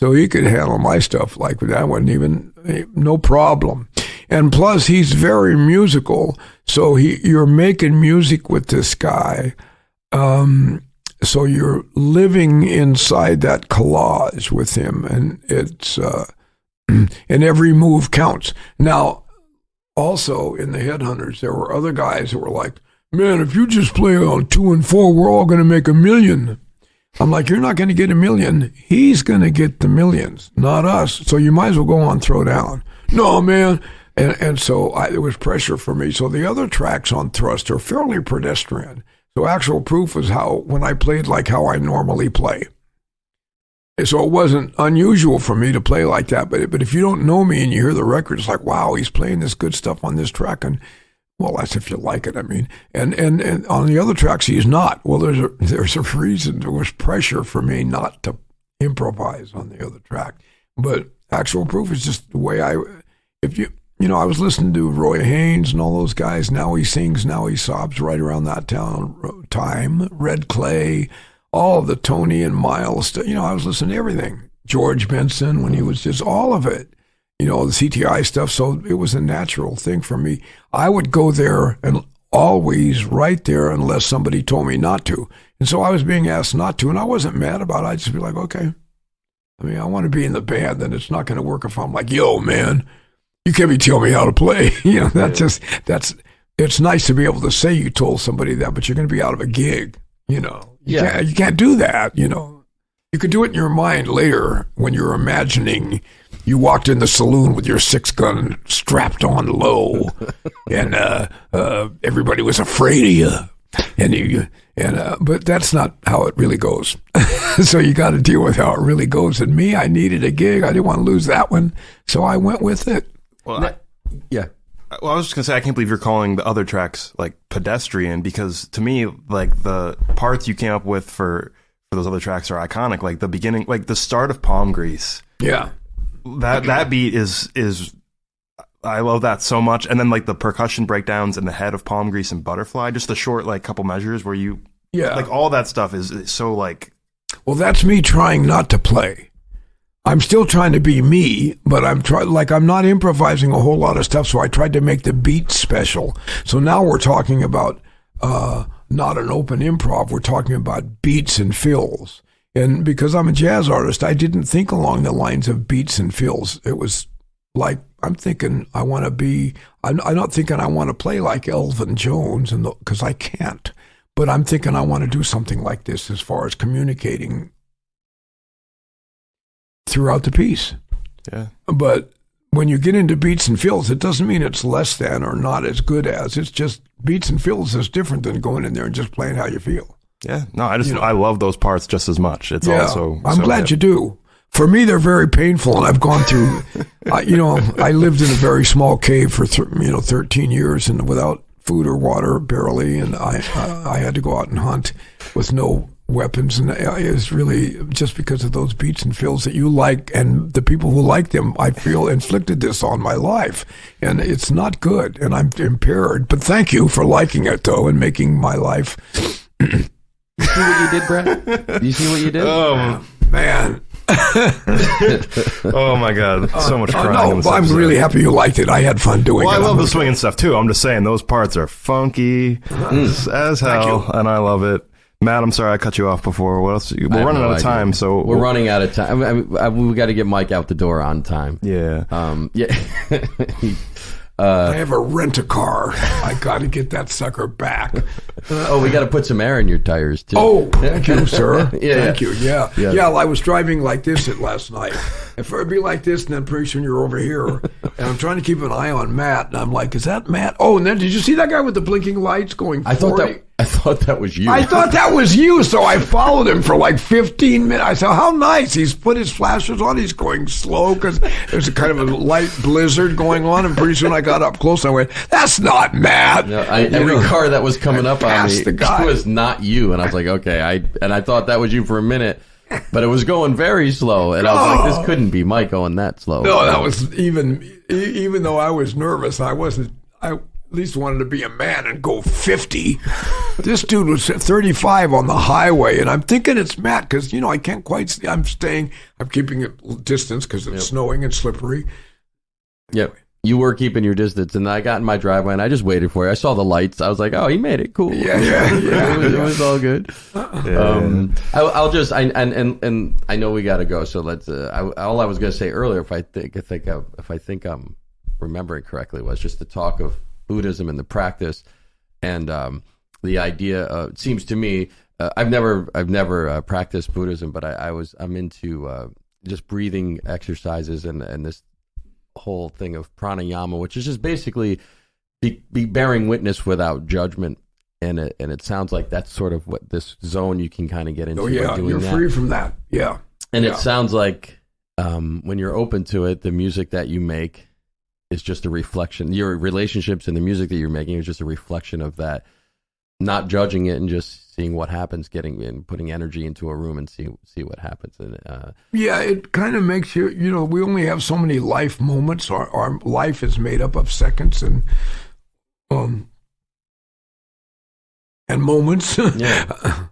So he could handle my stuff like that. Wasn't even, no problem. And plus he's very musical. So you're making music with this guy. So you're living inside that collage with him, and it's, and every move counts. Now, also in the Headhunters, there were other guys who were like, man, if you just play on 2 and 4, we're all going to make 1,000,000. I'm like, you're not going to get 1,000,000. He's going to get the millions, not us. So you might as well go on, throw down. No, man. And so there was pressure for me. So the other tracks on Thrust are fairly pedestrian. So Actual Proof was when I played like how I normally play. So it wasn't unusual for me to play like that. But if you don't know me and you hear the record, it's like, wow, he's playing this good stuff on this track. And well, that's if you like it. And on the other tracks, he's not. Well, there's a reason. There was pressure for me not to improvise on the other track. But actual proof is just the way I was listening to Roy Haynes and all those guys. Now he sings, now he sobs, right around that time. Red Clay, all of the Tony and Miles. I was listening to everything. George Benson, when he was just all of it. The CTI stuff. So it was a natural thing for me. I would go there and always right there unless somebody told me not to. And so I was being asked not to, and I wasn't mad about it. I'd just be like, okay. I mean, I want to be in the band, then it's not going to work if I'm like, yo, man, you can't be telling me how to play. It's nice to be able to say you told somebody that, but you're going to be out of a gig, You can't do that, You could do it in your mind later when you're imagining you walked in the saloon with your 6-gun strapped on low, and everybody was afraid of you, but that's not how it really goes. So you got to deal with how it really goes. And me, I needed a gig. I didn't want to lose that one, so I went with it. Well, I was just gonna say, I can't believe you're calling the other tracks like pedestrian, because to me, like the parts you came up with for those other tracks are iconic. Like the beginning, like the start of Palm Grease. Yeah. That beat is I love that so much. And then like the percussion breakdowns in the head of Palm Grease and Butterfly, just the short like couple measures where you like all that stuff is so like. Well, that's me trying not to play. I'm still trying to be me, but I'm not improvising a whole lot of stuff, so I tried to make the beat special. So now we're talking about not an open improv, we're talking about beats and fills. And because I'm a jazz artist, I didn't think along the lines of beats and fills. It was like, I'm thinking I'm not thinking I want to play like Elvin Jones, because I can't. But I'm thinking I want to do something like this as far as communicating throughout the piece. Yeah. But when you get into beats and fills, it doesn't mean it's less than or not as good as. It's just beats and fills is different than going in there and just playing how you feel. Yeah. No, I love those parts just as much. It's also. I'm glad you do. For me, they're very painful, and I've gone through. I lived in a very small cave for 13 years, and without food or water, barely, and I had to go out and hunt with no weapons, and it was really just because of those beats and fills that you like, and the people who like them, I feel, inflicted this on my life, and it's not good, and I'm impaired. But thank you for liking it, though, and making my life. You see what you did, Brett? You see what you did? Oh, man. Oh my God, so much crying. No, I'm really happy you liked it. I had fun doing it. I love the swinging stuff too. I'm just saying those parts are funky as hell, and I love it. Matt, I'm sorry I cut you off before. What else? We're running out of time, so we're running out of time. We got to get Mike out the door on time. Yeah. I have a rent-a-car. I got to get that sucker back. We got to put some air in your tires too. Oh, thank you, sir. Thank you. Yeah. I was driving like this last night. If it'd be like this, and then pretty soon you're over here, and I'm trying to keep an eye on Matt, and I'm like, "Is that Matt?" Oh, and then did you see that guy with the blinking lights going 40? I thought that was you. I thought that was you, so I followed him for like 15 minutes. I said, how nice. He's put his flashers on. He's going slow because there's a kind of a light blizzard going on, and pretty soon I got up close and I went, that's not Matt. No, every car that was coming up on me, it was not you. And I was like, okay. I thought that was you for a minute, but it was going very slow. And I was like, this couldn't be Mike going that slow. No, that was even though I was nervous, I at least wanted to be a man and go 50. This dude was 35 on the highway, and I'm thinking it's Matt because, I can't quite see. I'm keeping it distance because it's snowing and slippery. Yep. You were keeping your distance, and I got in my driveway, and I just waited for you. I saw the lights. I was like, oh, he made it. Cool. Yeah. It was all good. I'll just, and I know we got to go, so let's, all I was going to say earlier, if I think I'm remembering correctly, was just the talk of Buddhism and the practice, and the idea. It seems to me, I've never practiced Buddhism, but I'm into just breathing exercises and this whole thing of pranayama, which is just basically be bearing witness without judgment, and it sounds like that's sort of what this zone you can kind of get into. Oh yeah, you're free from that. Yeah, and it sounds like when you're open to it, the music that you make is just a reflection. Your relationships and the music that you're making is just a reflection of that not judging it and just seeing what happens, getting and putting energy into a room and see what happens. And yeah, it kind of makes you, we only have so many life moments. Our life is made up of seconds and moments, yeah.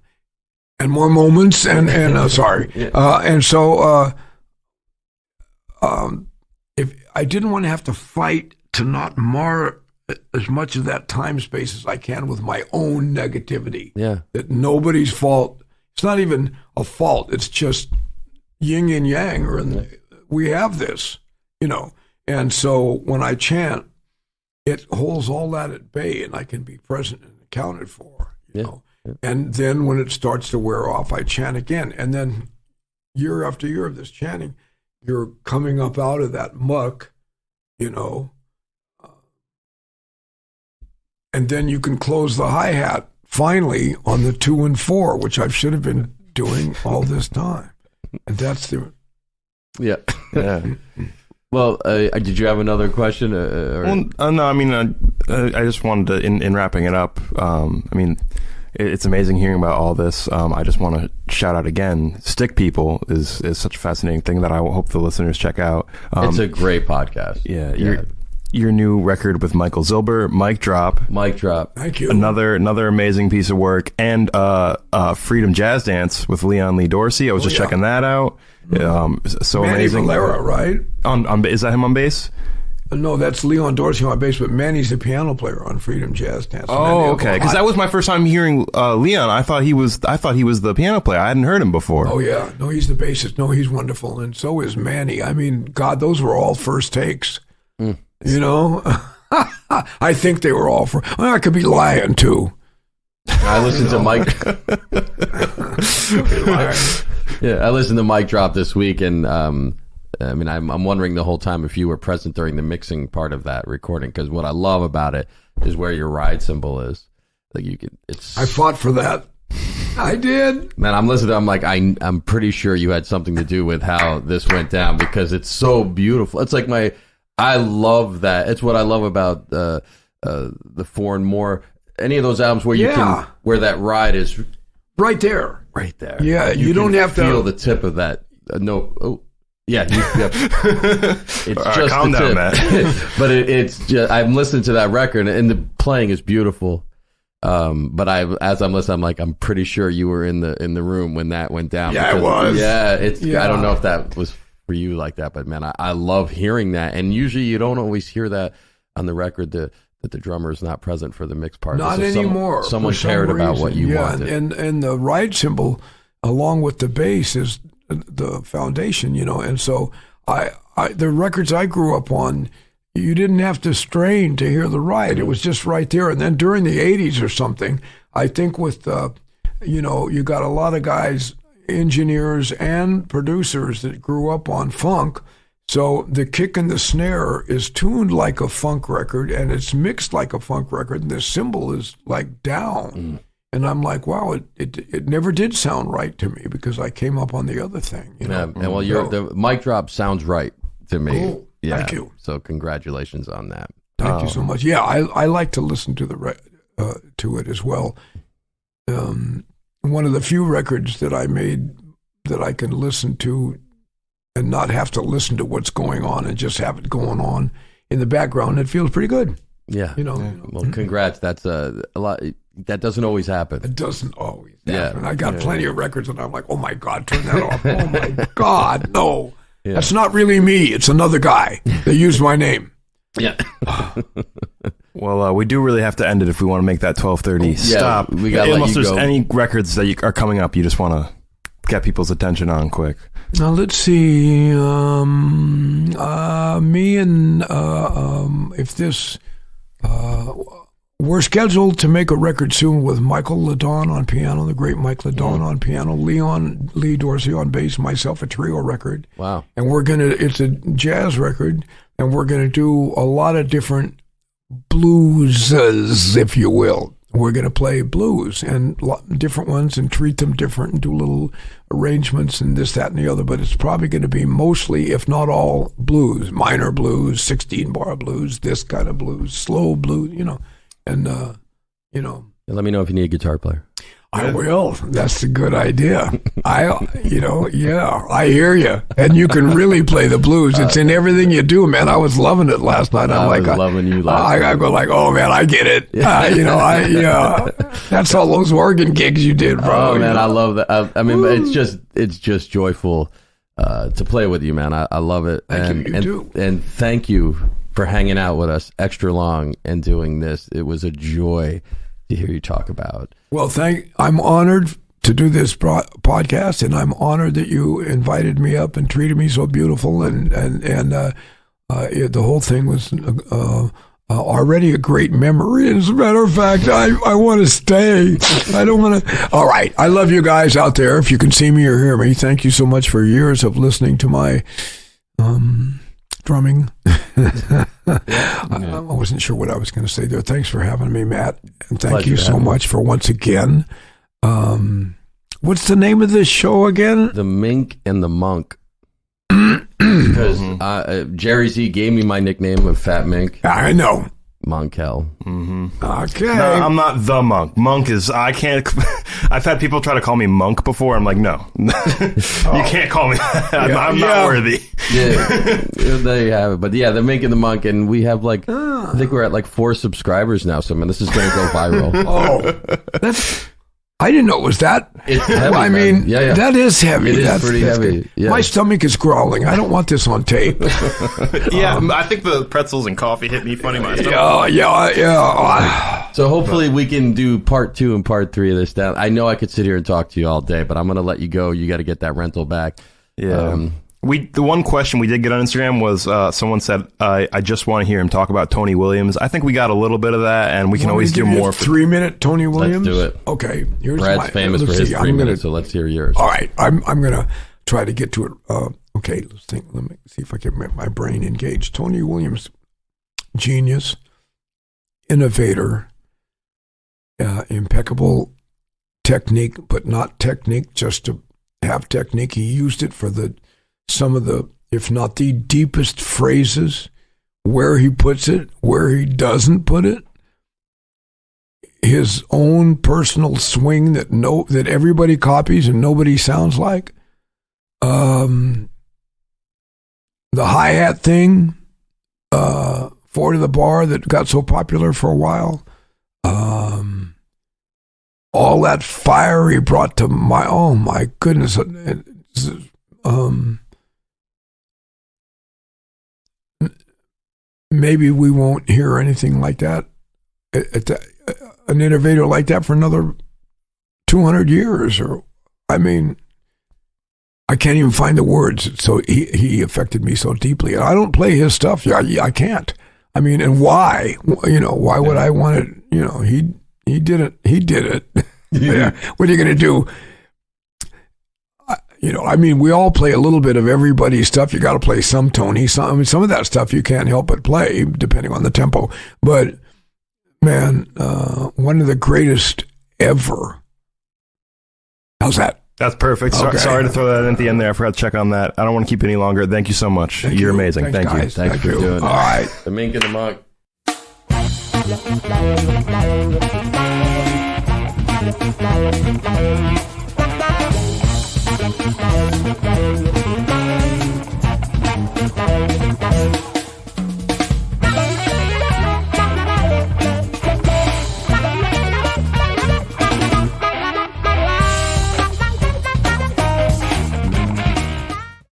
and more moments, and sorry, Yeah. and so if I didn't want to have to fight to not mar as much of that time space as I can with my own negativity. Yeah. That nobody's fault. It's not even a fault. It's just yin and yang, we have this, And so when I chant, it holds all that at bay, and I can be present and accounted for, you know. Yeah. And then when it starts to wear off, I chant again. And then year after year of this chanting, you're coming up out of that muck, and then you can close the hi-hat finally on the 2 and 4, which I should have been doing all this time. And that's the... Yeah. Well, did you have another question? No, I mean, I just wanted to, in wrapping it up, it's amazing hearing about all this. I just want to shout out again, Stick People is such a fascinating thing that I hope the listeners check out. It's a great podcast. Yeah. Your new record with Michael Zilber, Mic Drop. Thank you. Another amazing piece of work. And Freedom Jazz Dance with Leon Lee Dorsey. I was just checking that out. So Manny amazing. Valera, right? Is that him on bass? No, that's Leon Dorsey on bass, but Manny's the piano player on Freedom Jazz Dance. Oh, okay. Because that was my first time hearing Leon. I thought he was the piano player. I hadn't heard him before. Oh yeah, no, he's the bassist. No, he's wonderful, and so is Manny. I mean, God, those were all first takes. I think they were all I could be lying too. I listened to Mike. I listened to Mic Drop this week, and I'm wondering the whole time if you were present during the mixing part of that recording, because what I love about it is where your ride cymbal is. Like I fought for that. I did. Man, I'm listening. I'm like, I'm pretty sure you had something to do with how this went down, because it's so beautiful. It's like I love that. It's what I love about the 4 and More. Any of those albums where where that ride is right there. Yeah, you don't have to feel the tip of that. It's just calm the down, tip. Matt. But it's just, I'm listening to that record, and the playing is beautiful. But as I'm listening, I'm like, I'm pretty sure you were in the room when that went down. Yeah, I was. Yeah, I don't know if that was for you like that, but man, I love hearing that. And usually you don't always hear that on the record that the drummer is not present for the mix part. Not anymore. Someone cared about what you wanted. And the ride cymbal, along with the bass, is the foundation, And so the records I grew up on, you didn't have to strain to hear the ride. It was just right there. And then during the 80s or something, I think with, you got a lot of guys, engineers and producers that grew up on funk. So the kick and the snare is tuned like a funk record, and it's mixed like a funk record, and the cymbal is like down. And I'm like, wow, it never did sound right to me, because I came up on the other thing. Yeah, and the Mic Drop sounds right to me. Cool. Yeah. Thank you. So congratulations on that. Thank you so much. Yeah, I like to listen to to it as well. One of the few records that I made that I can listen to and not have to listen to what's going on and just have it going on in the background. It feels pretty good. Yeah. Well, congrats. That's a lot. That doesn't always happen. It doesn't always happen. I got plenty of records, and I'm like, oh my God, turn that off. Oh my God, no. Yeah. That's not really me. It's another guy. They used my name. Yeah. Well, we do really have to end it if we want to make that 12:30 stop. We got unless there's any records that are coming up you just want to get people's attention on quick. Now let's see. Me and if this we're scheduled to make a record soon with Michael LaDon on piano, the great Mike LaDon on piano, Leon Lee Dorsey on bass, myself a trio record. Wow. And it's a jazz record, and we're gonna do a lot of different blueses, if you will. We're going to play blues and different ones and treat them different and do little arrangements and this, that, and the other. But it's probably going to be mostly, if not all, blues, minor blues, 16-bar blues, this kind of blues, slow blues, And, Let me know if you need a guitar player. I will. That's a good idea. I hear you. And you can really play the blues. It's in everything you do, man. I was loving it last night. I was loving you last night. I go like, oh man, I get it. That's all those organ gigs you did, bro. Oh man, I love that. I mean, it's just joyful to play with you, man. I love it. Thank you. And thank you for hanging out with us extra long and doing this. It was a joy to hear you talk about. Well, I'm honored to do this podcast, and I'm honored that you invited me up and treated me so beautiful, and the whole thing was already a great memory. As a matter of fact, I want to stay. I don't want to. All right, I love you guys out there. If you can see me or hear me, thank you so much for years of listening to my drumming. I wasn't sure what I was going to say there. Thanks for having me, Matt, and thank you so much for once again. What's the name of this show again? The Mink and the Monk. Because Jerry Z gave me my nickname of Fat Mink. I know. Monkel. Mm-hmm. Okay. No, I'm not the monk. Monk is, I can't, I've had people try to call me monk before. I'm like, no. You can't call me that. I'm not worthy. Yeah, there you have it. But yeah, the Mink and the Monk, and we have like, I think we're at like 4 subscribers now, so man, this is going to go viral. I didn't know it was that. It's heavy, I mean, yeah. that is heavy. That's pretty heavy. Yeah. My stomach is growling. I don't want this on tape. I think the pretzels and coffee hit me funny. My stomach. Yeah. So hopefully we can do part 2 and part 3 of this. Down. I know I could sit here and talk to you all day, but I'm going to let you go. You got to get that rental back. Yeah. The one question we did get on Instagram was someone said, I just want to hear him talk about Tony Williams. I think we got a little bit of that, and we can always do more. 3-minute Tony Williams? Let's do it. Okay. Here's Brad's famous for his 3 minutes, so let's hear yours. All right. I'm going to try to get to it. Okay, let's think. Let me see if I can get my brain engaged. Tony Williams, genius, innovator, impeccable technique, but not technique just to have technique. He used it for some of the, if not the deepest phrases, where he puts it, where he doesn't put it, his own personal swing that everybody copies and nobody sounds like, the hi-hat thing, 4 to the bar that got so popular for a while, all that fire he brought to oh my goodness, maybe we won't hear anything like that, an innovator like that for another 200 years. Or, I mean, I can't even find the words. So he affected me so deeply. And I don't play his stuff. Yeah, I can't. I mean, and why? Why would I want it? He did it. He did it. Yeah. What are you going to do? I mean, we all play a little bit of everybody's stuff. You got to play some Tony. Some of that stuff you can't help but play, depending on the tempo. But man, one of the greatest ever. How's that? That's perfect. Okay. Sorry to throw that in at the end there. I forgot to check on that. I don't want to keep it any longer. Thank you so much. You're amazing. Thank you. Thanks for doing it. All right. The Mink and the Monk. Bye.